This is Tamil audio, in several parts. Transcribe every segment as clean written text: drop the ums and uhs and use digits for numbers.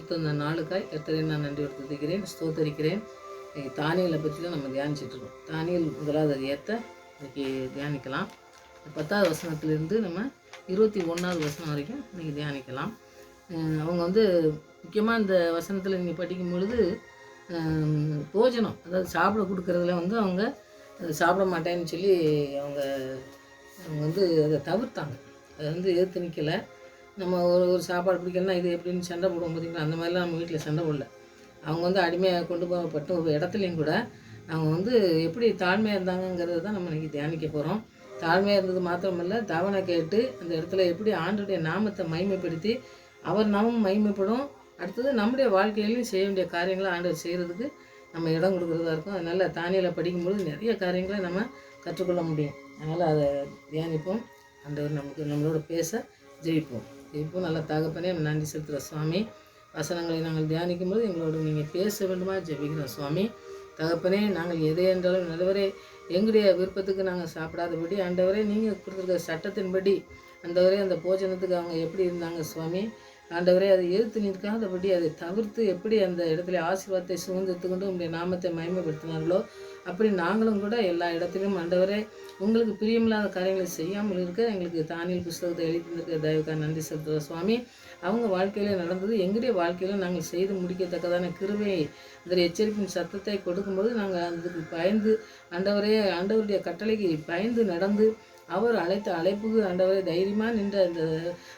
கொடுத்த இந்த நாளுக்காய் கர்த்தரை நான் நன்றி துதிக்கிறேன், ஸ்தோத்தரிக்கிறேன். தானியலை பற்றி தான் நம்ம தியானிச்சிட்ருக்கோம். தானியல் 1வது அதிகாரத்தை இன்றைக்கி தியானிக்கலாம். 10வது வசனத்திலிருந்து நம்ம 21வது வசனம் வரைக்கும் இன்றைக்கி தியானிக்கலாம். அவங்க முக்கியமாக இந்த வசனத்தில் நீங்கள் படிக்கும் பொழுது போஜனம், அதாவது சாப்பிட கொடுக்குறதுல அவங்க சாப்பிட மாட்டேன்னு சொல்லி அவங்க அதை தவிர்த்தாங்க. அதை எதிர்த்து நிற்கலை. நம்ம ஒரு சாப்பாடு பிடிக்கலன்னா இது எப்படின்னு சண்டை போடுவோம் பார்த்திங்களா, அந்த மாதிரிலாம் நம்ம வீட்டில் சண்டை போடல. அவங்க அடிமையாக கொண்டு போகப்பட்ட ஒரு இடத்துலையும் கூட அவங்க எப்படி தாழ்மையாக இருந்தாங்கங்கிறத தான் நம்ம இன்றைக்கி தியானிக்க போகிறோம். தாழ்மையாக இருந்தது மாத்திரமல்ல, தவணை கேட்டு அந்த இடத்துல எப்படி ஆண்டவருடைய நாமத்தை மகிமைப்படுத்தி அவர் நாமம் மகிமைப்படும். அடுத்தது நம்முடைய வாழ்க்கையிலையும் செய்ய வேண்டிய காரியங்களை ஆண்டவர் செய்கிறதுக்கு நம்ம இடம் கொடுக்குறதா இருக்கும். அதனால் தானியலை படிக்கும்பொழுது நிறைய காரியங்களை நம்ம கற்றுக்கொள்ள முடியும். அதனால் அதை தியானிப்போம். ஆண்டவர் நம்மளோட பேச ஜெயிப்போம். நல்லா தகப்பனே நன்றி செலுத்துகிற சுவாமி. வசனங்களை நாங்கள் தியானிக்கும்போது எங்களோடு நீங்கள் பேச வேண்டுமா ஜெபிக்கிறோம் சுவாமி. தகப்பனே, நாங்கள் எதை என்றாலும் நல்லவரே எங்களுடைய விருப்பத்துக்கு நாங்கள் சாப்பிடாதபடி ஆண்டவரே நீங்கள் கொடுத்துருக்க சட்டத்தின்படி ஆண்டவரே அந்த போஜனத்துக்கு அவங்க எப்படி இருந்தாங்க சுவாமி. ஆண்டவரே அதை எதிர்த்து நிற்காதபடி அதை தவிர்த்து எப்படி அந்த இடத்துல ஆசீர்வாதத்தை சுதந்திரத்துக்கொண்டு உங்களுடைய நாமத்தை மகிமைப்படுத்தினார்களோ அப்படி நாங்களும் கூட எல்லா இடத்திலும் ஆண்டவரே உங்களுக்கு பிரியமில்லாத காரியங்களை செய்யாமல் இருக்க எங்களுக்கு தானியல் புஸ்தகத்தை எழுதியிருக்க தயவுக்காக நன்றி செலுத்துவோம் சுவாமி. அவங்க வாழ்க்கையில் நடந்தது எங்களுடைய வாழ்க்கையில் நாங்கள் செய்து முடிக்கத்தக்கதான கிருபையை அந்த எச்சரிப்பின் சத்தத்தை கொடுக்கும்போது நாங்கள் அதுக்கு பயந்து ஆண்டவருடைய கட்டளைக்கு பயந்து நடந்து அவர் அழைத்த அழைப்புக்கு ஆண்டவரை தைரியமாக நின்ற அந்த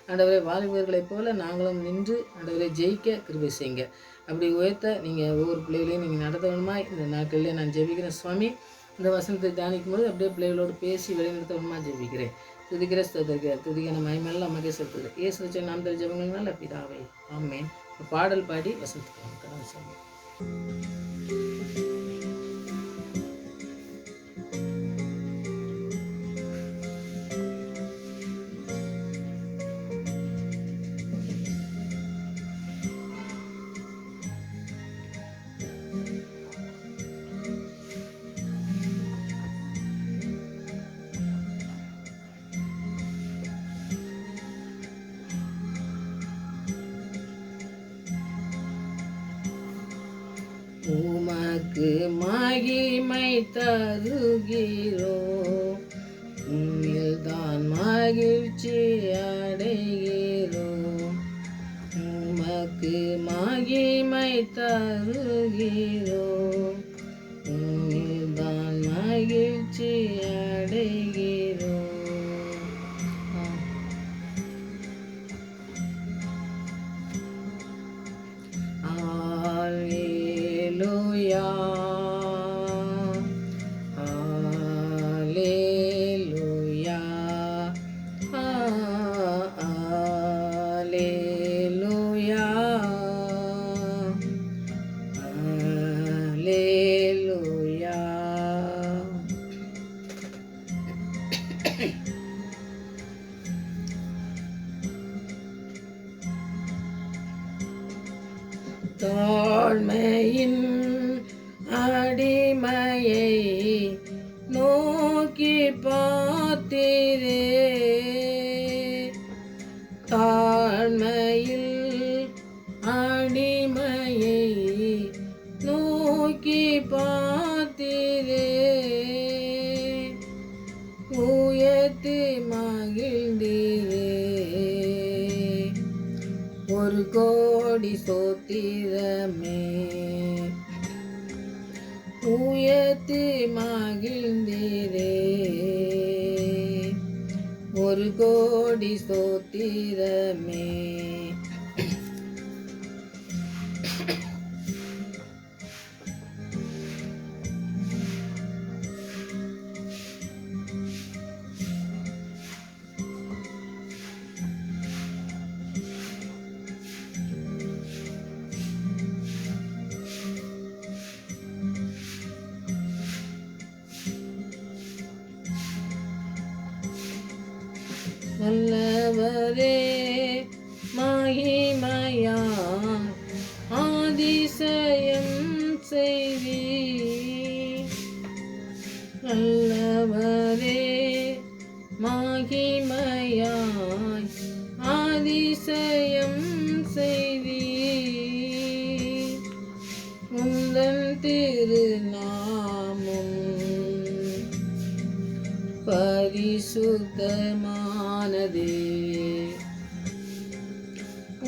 ஆண்டவரை வாலிபர்களைப் போல நாங்களும் நின்று ஆண்டவரை ஜெயிக்க கிருபை செய்யுங்க. அப்படி உயர்த்த நீங்கள் ஒவ்வொரு பிள்ளைகளையும் நீங்கள் நடத்தணுமா இந்த நாட்களிலே நான் ஜெபிக்கிறேன் சுவாமி. இந்த வசனத்தை தியானிக்கும் போது அப்படியே பிள்ளைகளோடு பேசி வழிநடத்தணுமா ஜெபிக்கிறேன். துதிக்கிற ஸ்தோத்திரிக்கிறேன். துதிக்கிற மகிமையெல்லாம் நமக்கே செலுத்துகிறேன். இயேசு வச்ச நாமத்தில் ஜெபங்கள்னால பிதாவே ஆமென். பாடல் பாடி வசனத்துக்கு கடந்து சாமி. உமக்கு மகிமை தருகிறோம், உம்மில்தான் மகிழ்ச்சி அடைகிறோம். உமக்கு மகிமை தருகிறோம், உம்மில்தான் மகிழ்ச்சி அடைகிறோம். Hallelujah, hallelujah, hallelujah, hallelujah. தாழ்மையின் அடிமையை நோக்கி பார்த்தீரே, தாழ்மையில் அடிமையை நோக்கி பார்த்தீரே, உயர்த்தி மகிழ்ந்தீரே. ஒரு கோடி ஸ்தோத்திரமே, உயர்த்தி மகிழ்ந்தீரே. ஒரு கோடி ஸ்தோத்திரமே. நல்லவரே மகிமையா அதிசயம் செய்தி, நல்லவரே மகிமையாய் அதிசயம் செய்தி. பரிசுத்தமானதே.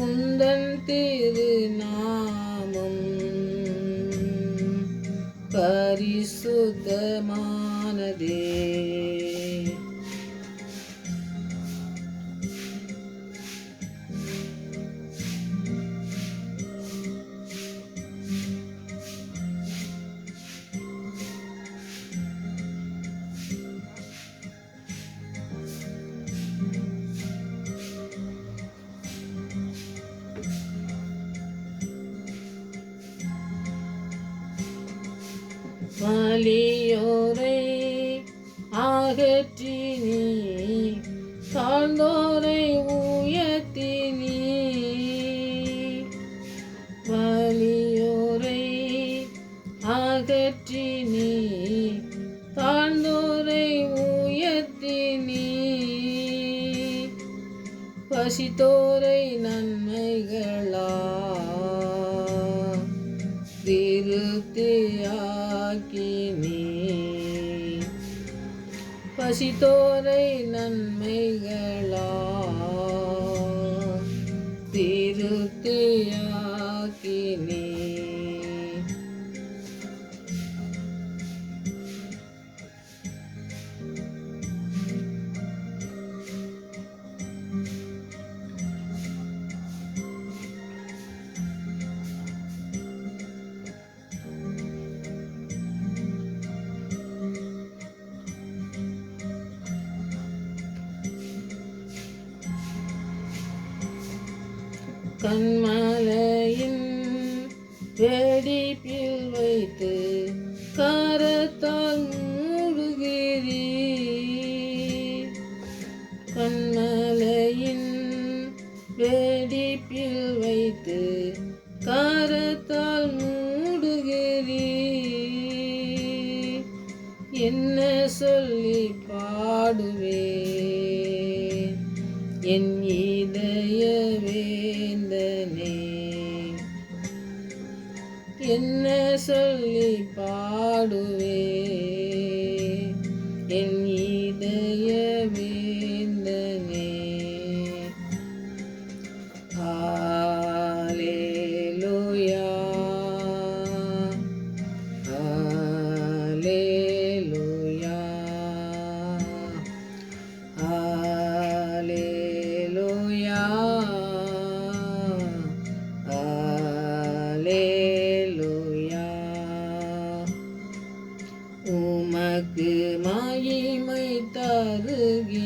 உந்தன் திருநாமம் பரிசுத்தமானதே. வலியோரை அகற்றி நீ தாழ்ந்தோரை உயர்த்தி நீ. வலியோரை அகற்றி நீ தாழ்ந்தோரை உயர்த்தி நீ. பசித்தோரை நன்மைகளா திருப்தியாக்கி நீ. பசித்தோரை நன்மைகளா திருப்தியாக்கி நீ. கண்மலையின் வெடிப்பில் வைத்து கரத்தால் மூடுகிறீர். கண்மலையின் வெடிப்பில் வைத்து கரத்தால் மூடுகிறீர். என்ன சொல்லி பாடுவேன் என் இதய வேந்தனே. என்ன சொல்லி பாடுவேன் என் இதய வேந்தனே. ஹல்லேலூயா ஹல்லேலூயா ஹல்லேலூயா ஹல்லேலூயா. உமக்கு மகிமை தருகிறோம்,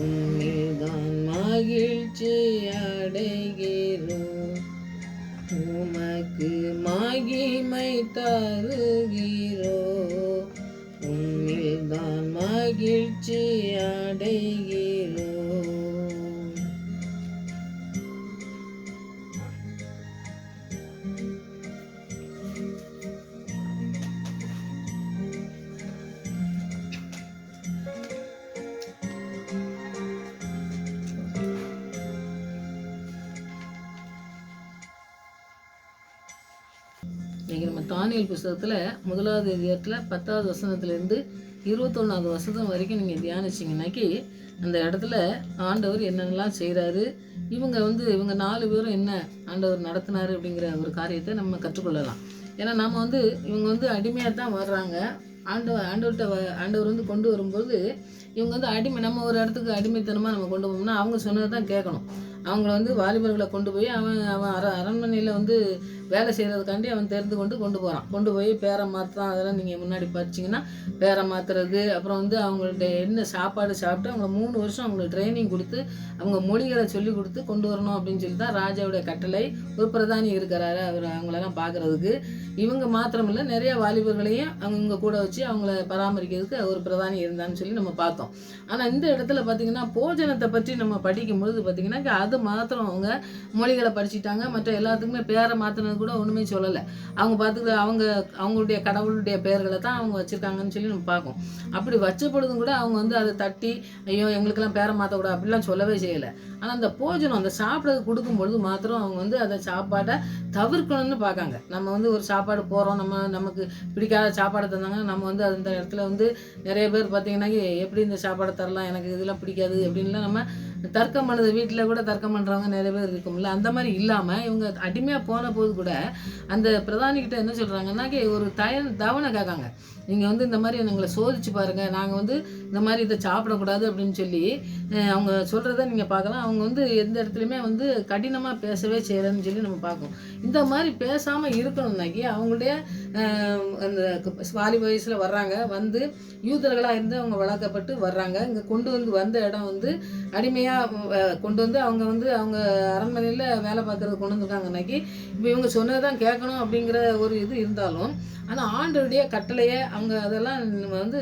உம்மில்தான் மகிழ்ச்சி அடைகிறோம். உமக்கு மகிமை தருகிறோம், உம்மில்தான் மகிழ்ச்சி அடைகிறோம். இன்றைக்கி நம்ம தானியேல் புஸ்தகத்தில் 1வது அதிகாரத்தில் 10வது வசனத்துலேருந்து 21வது வசனம் வரைக்கும் நீங்கள் தியானிச்சிங்கனாக்கி அந்த இடத்துல ஆண்டவர் என்னென்னலாம் செய்கிறாரு, இவங்க 4 பேரும் என்ன ஆண்டவர் நடத்தினார் அப்படிங்கிற ஒரு காரியத்தை நம்ம கற்றுக்கொள்ளலாம். ஏன்னா நம்ம இவங்க அடிமையாக தான் வர்றாங்க. ஆண்டவர் கொண்டு வரும்போது இவங்க அடிமை, நம்ம ஒரு இடத்துக்கு அடிமைத்தனமாக நம்ம கொண்டு போகணும்னா அவங்க சொன்னதை தான் கேட்கணும். அவங்கள வாலிபர்களை கொண்டு போய் அவன் அரண்மனையில் வேலை செய்கிறதுக்காண்டி அவன் தெரிந்து கொண்டு போகிறான். கொண்டு போய் பேரை மாற்றான். அதெல்லாம் நீங்கள் முன்னாடி படிச்சிங்கன்னா பேரை மாற்றுறது, அப்புறம் அவங்கள்ட்ட என்ன சாப்பாடு சாப்பிட்டு அவங்கள 3 வருஷம் அவங்களுக்கு ட்ரைனிங் கொடுத்து அவங்க மொழிகளை சொல்லி கொடுத்து கொண்டு வரணும் அப்படின்னு சொல்லி தான் ராஜாவுடைய கட்டளை. ஒரு பிரதானி இருக்கிறாரு, அவங்களெல்லாம் பார்க்குறதுக்கு. இவங்க மாத்திரமில்லை, நிறைய வாலிபர்களையும் அவங்க கூட வச்சு அவங்கள பராமரிக்கிறதுக்கு ஒரு பிரதானி இருந்தான்னு சொல்லி நம்ம பார்த்தோம். ஆனால் இந்த இடத்துல பார்த்திங்கன்னா போஜனத்தை பற்றி நம்ம படிக்கும்பொழுது பார்த்திங்கன்னா அது மாத்திரம் அவங்க மொழிகளை படிச்சுட்டாங்க. மற்ற எல்லாத்துக்குமே பேரை மாற்றினது கூட ஒன்றுமே சொல்லலை. அவங்க பார்த்துக்கிட்டு அவங்களுடைய கடவுளுடைய பெயர்களை தான் அவங்க வச்சுருக்காங்கன்னு சொல்லி நம்ம பார்க்கோம். அப்படி வச்ச பொழுதும் கூட அவங்க வந்து அதை தட்டி ஐயோ எங்களுக்கெல்லாம் பேரை மாற்றக்கூடாது அப்படிலாம் சொல்லவே செய்யலை. ஆனால் அந்த போஜனம் அந்த சாப்பிட்றது கொடுக்கும்பொழுது மாத்திரம் அவங்க வந்து அதை சாப்பாடை தவிர்க்கணும்னு பார்க்காங்க. நம்ம வந்து ஒரு சாப்பாடு போகிறோம், நமக்கு பிடிக்காத சாப்பாடை தந்தாங்க, நம்ம வந்து அந்த இடத்துல வந்து நிறைய பேர் பார்த்தீங்கன்னா எப்படி இந்த சாப்பாடை தரலாம், எனக்கு இதெல்லாம் பிடிக்காது அப்படின்லாம் நம்ம தர்க்கம் பண்ணுறது, வீட்டில் கூட தர்க்கம் பண்ணுறவங்க நிறைய பேர் இருக்கும்ல. அந்த மாதிரி இல்லாமல் இவங்க அடிமையாக போன போது கூட அந்த பிரதானிக்கிட்ட என்ன சொல்கிறாங்கன்னாக்கி ஒரு தவணை கேட்காங்க. நீங்கள் வந்து இந்த மாதிரி எங்களை சோதிச்சு பாருங்கள், நாங்கள் வந்து இந்த மாதிரி இதை சாப்பிடக்கூடாது அப்படின்னு சொல்லி அவங்க சொல்கிறத நீங்கள் பார்க்கலாம். அவங்க வந்து எந்த இடத்துலையுமே வந்து கடினமாக பேசவே செய்கிறேன்னு சொல்லி நம்ம பார்க்கோம். இந்த மாதிரி பேசாமல் இருக்கணும்னாக்கி அவங்களுடைய அந்த வாலிப வயசில் வர்றாங்க, வந்து யூதர்களாக இருந்து அவங்க வளர்க்கப்பட்டு வர்றாங்க. இங்கே கொண்டு வந்த இடம் வந்து அடிமையாக கொண்டு வந்து அவங்க அரண்மனையில் வேலை பார்க்குறது கொண்டு வந்துருக்காங்கன்னாக்கி இப்போ இவங்க சொன்னதான் கேட்கணும் அப்படிங்கிற ஒரு இது இருந்தாலும், ஆனால் ஆண்டவருடைய கட்டளையை அவங்க அதெல்லாம் வந்து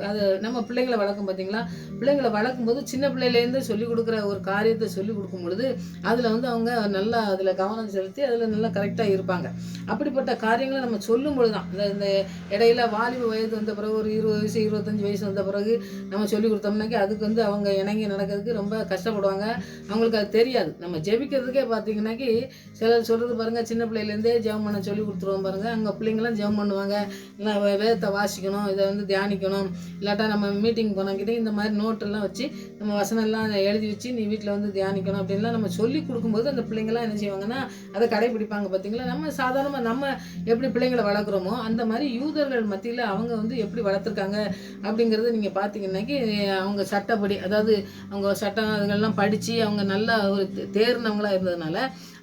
அதை நம்ம பிள்ளைங்களை வளர்க்கும் பார்த்தீங்களா, பிள்ளைங்களை வளர்க்கும்போது சின்ன பிள்ளையிலேருந்து சொல்லிக் கொடுக்குற ஒரு காரியத்தை சொல்லிக் கொடுக்கும் பொழுது அதில் வந்து அவங்க நல்லா அதில் கவனம் செலுத்தி அதில் நல்லா கரெக்டாக இருப்பாங்க. அப்படிப்பட்ட காரியங்களை நம்ம சொல்லும் பொழுது தான் இந்த இடையில வாலிப வயது வந்த பிறகு ஒரு 20 வயசு 25 வயசு வந்த பிறகு நம்ம சொல்லிக் கொடுத்தோம்னாக்கி அதுக்கு வந்து அவங்க இணங்கி நடக்கிறதுக்கு ரொம்ப கஷ்டப்படுவாங்க. அவங்களுக்கு அது தெரியாது. நம்ம ஜெபிக்கிறதுக்கே பார்த்தீங்கன்னாக்கி சிலர் சொல்கிறது பாருங்கள், சின்ன பிள்ளையிலேருந்தே ஜெபம் பண்ண சொல்லி கொடுத்துருவோம் பாருங்கள். அங்கே பிள்ளைங்களாம் ஜெபம் பண்ணுவாங்க, இல்லை வேதத்தை வாசிக்கணும், இதை வந்து தியானிக்கணும், இல்லாட்டா நம்ம மீட்டிங் போனாக்கிட்டே இந்த மாதிரி நோட்டெல்லாம் வச்சு நம்ம வசனம்லாம் எழுதி வச்சு நீ வீட்டில் வந்து தியானிக்கணும் அப்படின்லாம் நம்ம சொல்லி கொடுக்கும்போது அந்த பிள்ளைங்களாம் என்ன செய்வாங்கன்னா அதை கடைபிடிப்பாங்க. பார்த்தீங்களா, நம்ம சாதாரணமாக நம்ம எப்படி பிள்ளைங்களை வளர்க்குறோமோ அந்த மாதிரி யூதர்கள் மத்தியில் அவங்க வந்து எப்படி வளர்த்துருக்காங்க அப்படிங்கிறத நீங்கள் பார்த்தீங்கன்னாக்கி அவங்க சட்டப்படி, அதாவது அவங்க சட்டம் அதுங்கள்லாம் படித்து அவங்க நல்லா ஒரு தேர்ந்தவங்களாக இருந்ததுனால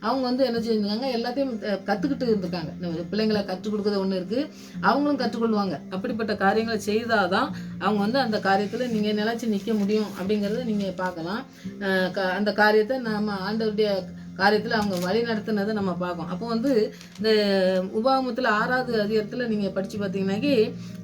அவங்க வந்து என்ன செஞ்சுருக்காங்க, எல்லாத்தையும் கற்றுக்கிட்டு இருந்திருக்காங்க. நம்ம பிள்ளைங்களை கற்றுக் கொடுக்குறது ஒன்று இருக்குது, அவங்களும் கற்றுக்கொள்வாங்க. அப்படிப்பட்ட காரியங்களை செய்தால் தான் அவங்க வந்து அந்த காரியத்தில் நீங்கள் நிலைச்சி நிற்க முடியும் அப்படிங்கிறத நீங்கள் பார்க்கலாம். அந்த காரியத்தை நம்ம ஆண்டவருடைய காரியத்தில் அவங்க வழி நடத்தினதை நம்ம பார்க்கோம். அப்போ வந்து இந்த உபாகமத்தில் 6வது அதிகாரத்தில் நீங்கள் படித்து பார்த்தீங்கன்னாக்கி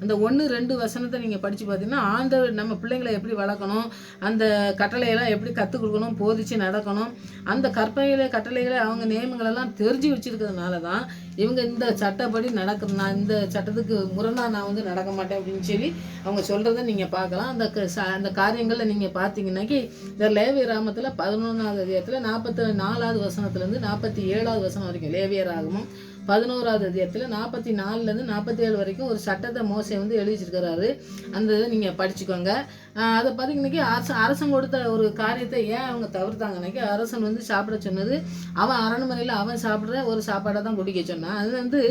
அந்த 1-2 வசனத்தை நீங்கள் படித்து பார்த்தீங்கன்னா ஆண்டவர் நம்ம பிள்ளைங்களை எப்படி வளர்க்கணும், அந்த கட்டளையெல்லாம் எப்படி கற்றுக் கொடுக்கணும், போதிச்சு நடக்கணும், அந்த கட்டளைகளை அவங்க நியமங்களெல்லாம் தெரிஞ்சு வச்சுருக்கிறதுனால தான் இவங்க இந்த சட்டப்படி நான் இந்த சட்டத்துக்கு முரணாக நான் வந்து நடக்க மாட்டேன் அப்படின்னு சொல்லி அவங்க சொல்கிறத நீங்கள் பார்க்கலாம். அந்த காரியங்களில் நீங்கள் பார்த்தீங்கன்னாக்கி இந்த லேவியராகமத்தில் 11வது அதிகாரத்தில் 44வது வசனத்துலேருந்து 47வது வசனம் வரைக்கும், லேவியராகமம் 11வது அதிகாரத்தில் 44லேருந்து 47 வரைக்கும் ஒரு சட்டத்தை மோசே வந்து எழுதி வச்சிருக்கிறாரு. அந்த இதை நீங்கள் படிச்சுக்கோங்க. அதை பார்த்தீங்கன்னாக்கி அரசன் கொடுத்த ஒரு காரியத்தை ஏன் அவங்க தவிர்த்தாங்கன்னாக்கி, அரசன் வந்து சாப்பிட சொன்னது அவன் அரண்மனையில் அவன் சாப்பிட்ற ஒரு சாப்பாடை தான் குடிக்க சொன்னான். அது வந்து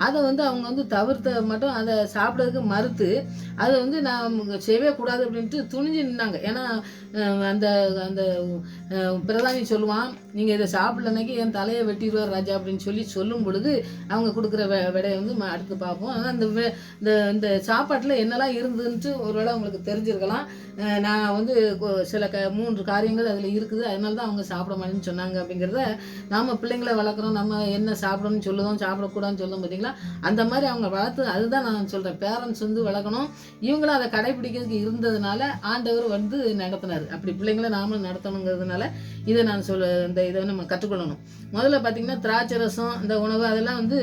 அதை வந்து அவங்க வந்து தவிர்த்த மட்டும் அதை சாப்பிட்றதுக்கு மறுத்து அதை வந்து நான் செய்யவே கூடாது அப்படின்ட்டு துணிஞ்சு நின்னாங்க. ஏன்னா அந்த அந்த பிரதானி சொல்லுவான், நீங்கள் இதை சாப்பிடலனாக்கி என் தலையை வெட்டிடுவார் ராஜா அப்படின்னு சொல்லும் பொழுது அவங்க கொடுக்குற விடையை வந்து அடுத்து பார்ப்போம். ஆனால் இந்த சாப்பாட்டில் என்னெல்லாம் இருந்துன்ட்டு ஒருவேளை அவங்களுக்கு தெரிஞ்சிருக்கலாம். நான் வந்து சில 3 காரியங்கள் அதில் இருக்குது, அதனால தான் அவங்க சாப்பிட மாட்டேன்னு சொன்னாங்க அப்படிங்கிறத நாம் பிள்ளைங்களை வளர்க்குறோம், நம்ம என்ன சாப்பிடணும்னு சொல்லுவோம், சாப்பிடக்கூடாதுன்னு சொல்லுவோம் பார்த்தீங்களா, அந்த மாதிரி அவங்க வளர்த்து அதுதான் நான் சொல்கிறேன். பேரண்ட்ஸ் வந்து வளர்க்கணும், இவங்களும் அதை கடைபிடிக்கிறதுக்கு இருந்ததுனால ஆண்டவர் வந்து நடத்தினார். அப்படி பிள்ளைங்களை நாமளும் நடத்தணுங்கிறதுனால இதை நான் இதை நம்ம கற்றுக்கொள்ளணும். முதல்ல பார்த்திங்கன்னா திராட்சை ரசம் இந்த உணவு அதெல்லாம் வந்து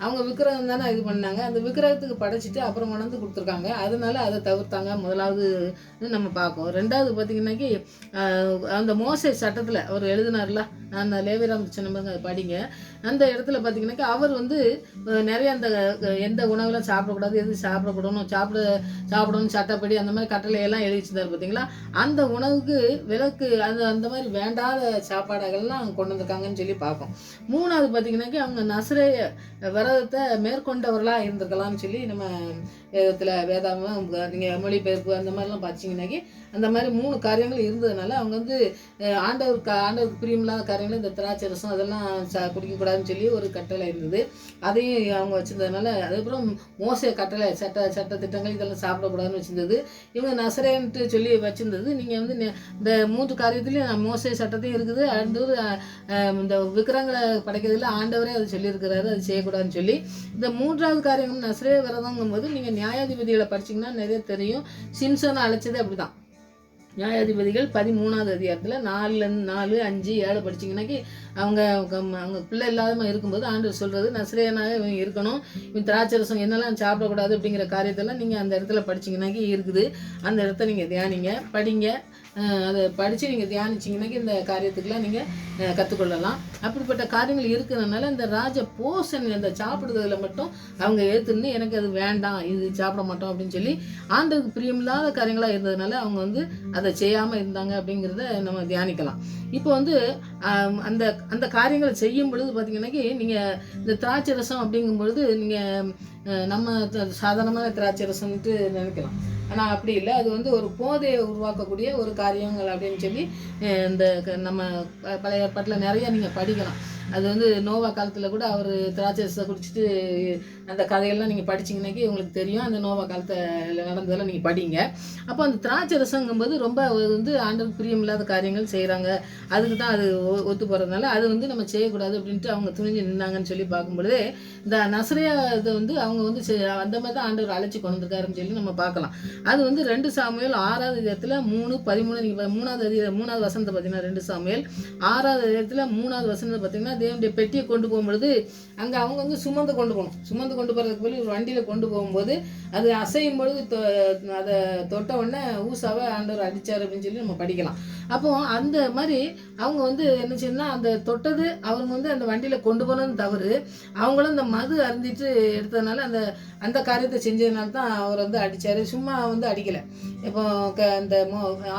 அவங்க விக்கிரகம் தானே இது பண்ணாங்க, அந்த விக்கிரகத்துக்கு படைச்சிட்டு அப்புறம் கொண்டாந்து கொடுத்துருக்காங்க. அதனால அதை தவிர்த்தாங்க. முதலாவது நம்ம பார்க்கோம். 2வது பார்த்திங்கன்னாக்கி அந்த மோசே சட்டத்தில் அவர் எழுதினார்ல, நான் அந்த லேவியராம் சொன்னவங்க அதை படிங்க, அந்த இடத்துல பார்த்திங்கனாக்கி அவர் வந்து நிறைய அந்த எந்த உணவுலாம் சாப்பிடக்கூடாது, எது சாப்பிடணும் சட்டப்படி அந்த மாதிரி கட்டளையெல்லாம் எழுதி வச்சிருந்தார் பார்த்தீங்களா. அந்த உணவுக்கு விலக்கு அந்த மாதிரி வேண்டாத சாப்பாடுகள்லாம் கொண்டு வந்திருக்காங்கன்னு சொல்லி பார்ப்போம். 3வது பார்த்திங்கனாக்கி அவங்க நசரேய விரதத்தை மேற்கொண்டவர்களாக இருந்திருக்கலாம்னு சொல்லி நம்ம வேதாமம் நீங்கள் மொழிபெயர்ப்பு அந்த மாதிரிலாம் பார்த்தீங்கன்னாக்கி அந்த மாதிரி 3 காரியங்கள் இருந்ததுனால அவங்க வந்து ஆண்டவருக்கு பிரியமில்லாத காரியங்கள் இந்த திராட்சை ரசம் அதெல்லாம் குடிக்கக்கூடாதுன்னு சொல்லி ஒரு கட்டளை இருந்தது. அதையும் அவங்க வச்சுருந்ததுனால, அதுக்கப்புறம் மோசே கட்டளை சட்ட திட்டங்கள் இதெல்லாம் சாப்பிடக்கூடாதுன்னு வச்சுருந்தது. இவங்க நசரேன்ட்டு சொல்லி வச்சுருந்தது. நீங்கள் வந்து இந்த 3 காரியத்துலேயும் மோசே சட்டத்தையும் இருக்குது, அடுத்தது இந்த விக்கிரங்களை படைக்கிறதுல ஆண்டவரே அது சொல்லியிருக்கிறாரு, அது செய்யக்கூடாதுன்னு சொல்லி. இந்த 3வது காரியம் நசரே விரதங்கும் போது நீங்கள் நியாயாதிபதிகளை படிச்சிங்கன்னா நிறைய தெரியும். சிம்சனை அழைச்சது அப்படி தான். நியாயாதிபதிகள் 13வது அதிகாரத்தில் 4, 5, 7 படிச்சிங்கன்னாக்கி அவங்க அவங்க பிள்ளை இல்லாத இருக்கும்போது ஆண்டவர் சொல்கிறது நசரேயனாக இவன் இருக்கணும், இவன் திராட்சரசம் என்னெல்லாம் சாப்பிடக்கூடாது அப்படிங்கிற காரியத்தெல்லாம் நீங்கள் அந்த இடத்துல படிச்சிங்கனாக்கி இருக்குது. அந்த இடத்த நீங்கள் தியானிங்க, படிங்க. அதை படித்து நீங்கள் தியானிச்சிங்கனாக்கி இந்த காரியத்துக்கெல்லாம் நீங்கள் கற்றுக்கொள்ளலாம். அப்படிப்பட்ட காரியங்கள் இருக்கிறதுனால இந்த ராஜ போஷன் இந்த சாப்பிடுறதுல மட்டும் அவங்க ஏற்றுன்னு எனக்கு அது வேண்டாம், இது சாப்பிட மாட்டோம் அப்படின்னு சொல்லி ஆண்டவருக்கு பிரியமில்லாத காரியங்களாக இருந்ததுனால அவங்க வந்து அதை செய்யாமல் இருந்தாங்க அப்படிங்கிறத நம்ம தியானிக்கலாம். இப்போ வந்து அந்த அந்த காரியங்களை செய்யும் பொழுது பார்த்திங்கன்னாக்கி நீங்கள் இந்த திராட்சை ரசம் அப்படிங்கும் பொழுது நீங்கள் நம்ம சாதாரணமான திராட்சை ரசம்ன்ட்டு நினைக்கலாம். ஆனால் அப்படி இல்லை, அது வந்து ஒரு போதையை உருவாக்கக்கூடிய ஒரு காரியங்கள் அப்படின்னு சொல்லி இந்த நம்ம பழைய ஏற்பாட்டில் நிறைய நீங்கள் படிக்கலாம். அது வந்து நோவா காலத்தில் கூட அவர் திராட்சை ரசத்தை குடிச்சிட்டு அந்த கதையெல்லாம் நீங்கள் படிச்சிங்கனாக்கி உங்களுக்கு தெரியும். அந்த நோவா காலத்தில் நடந்ததெல்லாம் நீங்கள் படிங்க. அப்போ அந்த திராட்சை ரசங்கும்போது ரொம்ப வந்து ஆண்டவருக்கு பிரியமில்லாத காரியங்கள் செய்கிறாங்க, அதுக்கு தான் அது ஒத்து போகிறதுனால அது வந்து நம்ம செய்யக்கூடாது அப்படின்ட்டு அவங்க துணிஞ்சு நின்னாங்கன்னு சொல்லி பார்க்கும்பொழுதே இந்த நசரேயா இதை வந்து அவங்க வந்து அந்த மாதிரி தான் ஆண்டவர் அழைச்சி கொண்டு வந்திருக்காருன்னு சொல்லி நம்ம பார்க்கலாம். அது வந்து 2 சாமுவேல் 6வது அதிகாரத்தில் 3:13 நீங்கள் 3வது வசனத்தை பார்த்தீங்கன்னா 2 சாமுவேல் 6வது அதிகாரத்தில் 3வது வசனத்தை பார்த்தீங்கன்னா தேவனுடைய பெட்டியை கொண்டு போகும்பொழுது அங்கே அவங்க வந்து சுமந்து கொண்டு போகிறதுக்கு போய் ஒரு வண்டியில் கொண்டு போகும்போது அது அசையும் பொழுது அதை தொட்ட உடனே ஊசாவை ஆண்டவர் அடித்தார் அப்படின்னு சொல்லி நம்ம படிக்கலாம். அப்போ அந்த மாதிரி அவங்க வந்து என்ன செய்யணும்னா அந்த தொட்டது அவங்க வந்து அந்த வண்டியில் கொண்டு போனது தவறு, அவங்களும் அந்த மது அருந்திட்டு எடுத்ததுனால அந்த அந்த காரியத்தை செஞ்சதுனால தான் அவர் வந்து அடித்தார், சும்மா வந்து அடிக்கலை. இப்போ அந்த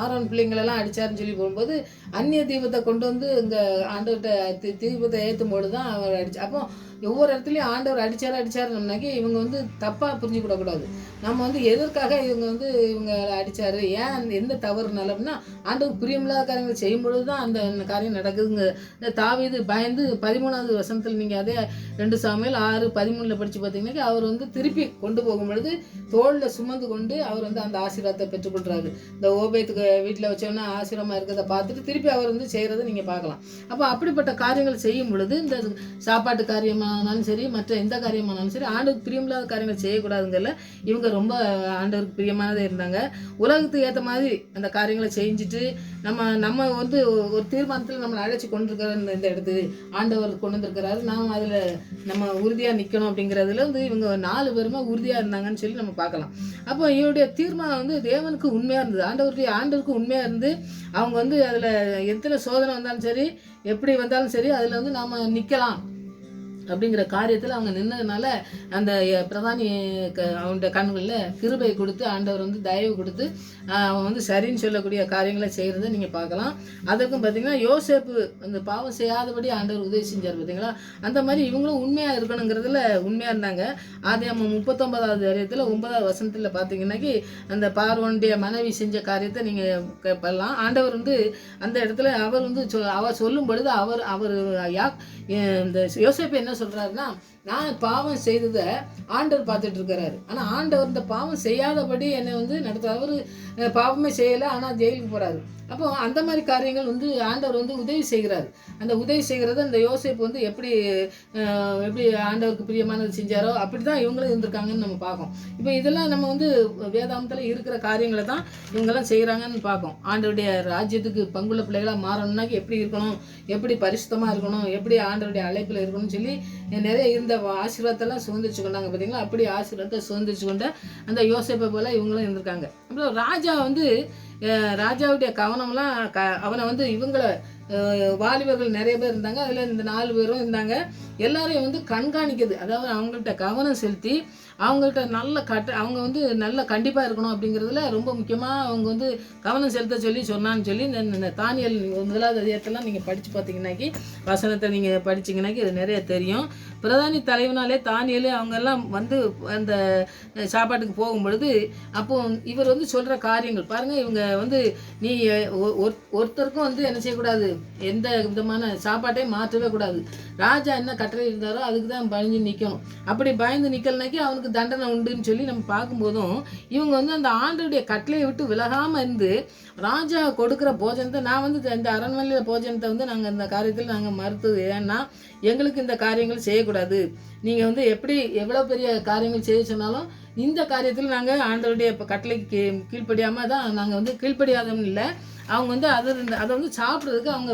ஆரோன் பிள்ளைங்களெல்லாம் அடித்தாருன்னு சொல்லி போகும்போது அந்நிய தீபத்தை கொண்டு வந்து இங்கே ஆண்டவர்கிட்ட தீபத்தை ஏற்றும்போது தான் அவர் அடிச்சு. அப்போ ஒவ்வொரு இடத்துலையும் ஆண்டவர் அடித்தாருனாக்கி இவங்க வந்து தப்பாக புரிஞ்சுக்கூடக்கூடாது. நம்ம வந்து எதற்காக இவங்க வந்து இவங்க அடித்தார், ஏன் எந்த தவறுனால அப்படின்னா ஆண்டவர் பிரியமில்லாத காரியங்கள் செய்யும்பொழுது தான் அந்த காரியம் நடக்குதுங்க. இந்த தாவீது பயந்து 13வது வசனத்தில் நீங்கள் அதே 2 சாமுவேல் 6:13 படித்து பார்த்தீங்கன்னாக்கி அவர் வந்து திருப்பி கொண்டு போகும் பொழுது தோளில் சுமந்து கொண்டு அவர் வந்து அந்த ஆசீர்வாதத்தை பெற்றுக்கொள்கிறாரு. இந்த ஓபேத்துக்கு வீட்டில் வச்சோன்னா ஆசீர்வாதமாக இருக்கிறத பார்த்துட்டு திருப்பி அவர் வந்து செய்கிறத நீங்கள் பார்க்கலாம். அப்போ அப்படிப்பட்ட காரியங்கள் செய்யும் பொழுது இந்த சாப்பாட்டு காரியமானாலும் சரி மற்ற எந்த காரியமானாலும் சரி ஆண்டவருக்கு பிரியமில்லாத காரியங்கள் செய்யக்கூடாதுங்கல்ல. இவங்க ரொம்ப ஆண்டவருக்கு பிரியமானதே இருந்தாங்க. உலகத்துக்கு ஏற்ற மாதிரி அந்த காரியங்களை செஞ்சுட்டு நம்ம வந்து ஒரு தீர்மானத்தில் நம்மளை அழைச்சி கொண்டிருக்கிற இந்த இடத்துக்கு ஆண்டவர் கொண்டு வந்திருக்கிறாரு, நாம் அதில் நம்ம உறுதியாக நிற்கணும் அப்படிங்கிறதுல வந்து இவங்க 4 பேருமே உறுதியாக இருந்தாங்கன்னு சொல்லி நம்ம பார்க்கலாம். அப்போ இவருடைய தீர்மானம் வந்து தேவனுக்கு உண்மையாக இருந்தது, ஆண்டவருக்கு உண்மையாக இருந்து அவங்க வந்து அதில் எத்தனை சோதனை வந்தாலும் சரி எப்படி வந்தாலும் சரி அதில் வந்து நாம் நிற்கலாம் அப்படிங்கிற காரியத்தில் அவங்க நின்னதுனால அந்த பிரதானி அவனுடைய கண்களில் கிருபை கொடுத்து ஆண்டவர் வந்து தயவு கொடுத்து அவன் வந்து சரின்னு சொல்லக்கூடிய காரியங்களை செய்கிறத நீங்கள் பார்க்கலாம். அதற்கும் பார்த்திங்கன்னா யோசேப்பு அந்த பாவம் செய்யாதபடி ஆண்டவர் உதவி செஞ்சார் பார்த்தீங்களா. அந்த மாதிரி இவங்களும் உண்மையாக இருக்கணுங்கிறதுல உண்மையாக இருந்தாங்க. ஆதியாகமம் 39வது அதிகாரத்தில் 9வது வசனத்தில் பார்த்தீங்கன்னாக்கி அந்த பார்வோனுடைய மனைவி செஞ்ச காரியத்தை நீங்கள் கேட்பலாம். ஆண்டவர் வந்து அந்த இடத்துல அவர் வந்து அவர் சொல்லும் பொழுது அவர் இந்த யோசேப்பு என்ன சொல்கிறாருன்னா, நான் பாவம் செய்ததை ஆண்டவர் பார்த்துட்டு இருக்கிறாரு, ஆனால் ஆண்டவர் இந்த பாவம் செய்யாதபடி என்னை வந்து நடத்துகிறார். அவர் பாவமே செய்யலை ஆனால் ஜெயிலுக்கு போகிறாரு. அப்போ அந்த மாதிரி காரியங்கள் வந்து ஆண்டவர் வந்து உதவி செய்கிறார். அந்த உதவி செய்கிறத அந்த யோசேப்பு வந்து எப்படி ஆண்டவருக்கு பிரியமானது செஞ்சாரோ அப்படி தான் இவங்களும் இருந்திருக்காங்கன்னு நம்ம பார்க்கோம். இப்போ இதெல்லாம் நம்ம வந்து வேதாந்தத்தில் இருக்கிற காரியங்களை தான் இவங்கெல்லாம் செய்கிறாங்கன்னு பார்க்கோம். ஆண்டவருடைய ராஜ்யத்துக்கு பங்குள்ள பிள்ளைகளாக மாறணும்னாக்கி எப்படி இருக்கணும், எப்படி பரிசுத்தமாக இருக்கணும், எப்படி ஆண்டவருடைய அழைப்பில் இருக்கணும்னு சொல்லி நிறைய இருந்த ஆசீர்வாதத்தெல்லாம் சுதந்திரிச்சு கொண்டாங்க பார்த்தீங்களா. அப்படி ஆசீர்வாதத்தை சுதந்திரிச்சு கொண்ட அந்த யோசேப்பை போல் இவங்களும் இருந்திருக்காங்க. அப்புறம் ராஜா வந்து ராஜாவுடைய கவனம்லாம் அவனை வந்து இவங்களை வாலிபர்கள் நிறைய பேர் இருந்தாங்க, அதில் இந்த 4 பேரும் இருந்தாங்க. எல்லாரையும் வந்து கண்காணிக்குது, அதாவது அவங்கள்ட்ட கவனம் செலுத்தி அவங்கள்ட்ட அவங்க வந்து நல்ல கண்டிப்பாக இருக்கணும் அப்படிங்கிறதுல ரொம்ப முக்கியமாக அவங்க வந்து கவனம் செலுத்த சொன்னான்னு சொல்லி இந்த தானியேல் 1வது அதிகாரத்தெல்லாம் நீங்கள் படித்து பார்த்தீங்கன்னாக்கி வசனத்தை நீங்கள் படிச்சிங்கனாக்கி இது நிறைய தெரியும். பிரதானி தலைவனாலே தானியேல் அவங்கெல்லாம் வந்து அந்த சாப்பாட்டுக்கு போகும் பொழுது அப்போது இவர் வந்து சொல்கிற காரியங்கள் பாருங்கள். இவங்க வந்து நீ ஒருத்தருக்கும் வந்து என்ன செய்யக்கூடாது, எந்த விதமான சாப்பாட்டையும் மாற்றவே கூடாது. ராஜா என்ன கட்டளை இருந்தாரோ அதுக்கு தான் பயந்து நிற்கணும். அப்படி பயந்து நிற்கலனாக்கி அவனுக்கு தண்டனை உண்டுன்னு சொல்லி நம்ம பார்க்கும்போதும் இவங்க வந்து அந்த ஆண்டவருடைய கட்டளையை விட்டு விலகாமல் இருந்து ராஜா கொடுக்குற போஜனத்தை நான் வந்து இந்த அரண்மனையில் போஜனத்தை வந்து நாங்கள் இந்த காரியத்தில் நாங்கள் மறுத்தது ஏன்னா எங்களுக்கு இந்த காரியங்கள் செய்யக்கூடாது. நீங்கள் வந்து எவ்வளோ பெரிய காரியங்கள் செய்ய சொன்னாலும் இந்த காரியத்தில் நாங்கள் ஆண்டவருடைய கட்டளைக்கு கீழ்ப்படியாமல் தான் நாங்கள் வந்து கீழ்ப்படியாதவங்க இல்லை, அவங்க வந்து அதை வந்து சாப்பிட்றதுக்கு அவங்க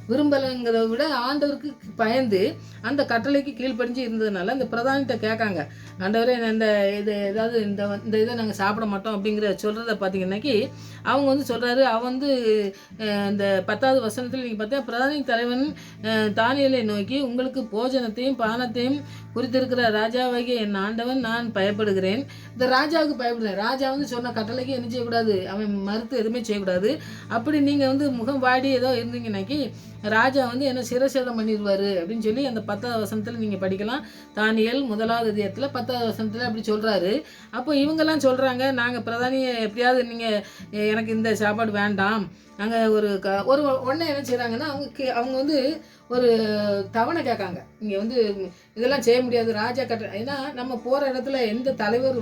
விரும்பலைங்கிறத விட ஆண்டவருக்கு பயந்து அந்த கட்டளைக்கு கீழ்ப்படிஞ்சு இருந்ததுனால அந்த பிரதானிகிட்ட கேட்காங்க, ஆண்டவரே இந்த இது ஏதாவது இந்த இதை நாங்கள் சாப்பிட மாட்டோம் அப்படிங்கிற சொல்கிறத பார்த்தீங்கன்னாக்கி அவங்க வந்து சொல்கிறாரு. அவன் வந்து இந்த 10வது வசனத்தில் நீங்கள் பார்த்தா பிரதானி தலைவன் தானியேலை நோக்கி, உங்களுக்கு போஜனத்தையும் பானத்தையும் குறித்திருக்கிற ராஜாவாகிய என் ஆண்டவன் நான் பயப்படுகிறேன். இந்த ராஜாவுக்கு பயப்படுறேன். ராஜா வந்து சொன்ன கட்டளைக்கு என்ன செய்யக்கூடாது, அவன் மறுத்து எதுவுமே செய்யக்கூடாது. அப்படி நீங்கள் வந்து முகம் வாடி ஏதோ இருந்தீங்கன்னாக்கி ராஜா வந்து என்ன சிரசேதம் பண்ணிடுவார் அப்படின்னு சொல்லி அந்த 10வது வசனத்தில் நீங்கள் படிக்கலாம். தானியேல் 1வது அதிகாரத்தில் 10வது வசனத்தில் அப்படி சொல்கிறாரு. அப்போ இவங்கெல்லாம் சொல்கிறாங்க, நாங்கள் பிரதானியை எப்படியாவது நீங்கள் எனக்கு இந்த சாப்பாடு வேண்டாம், நாங்கள் ஒரு உடனே என்ன செய்கிறாங்கன்னா அவங்க வந்து ஒரு தவணை கேட்காங்க. இங்கே வந்து இதெல்லாம் செய்ய முடியாது ராஜா ஏன்னா நம்ம போகிற இடத்துல எந்த தலைவர்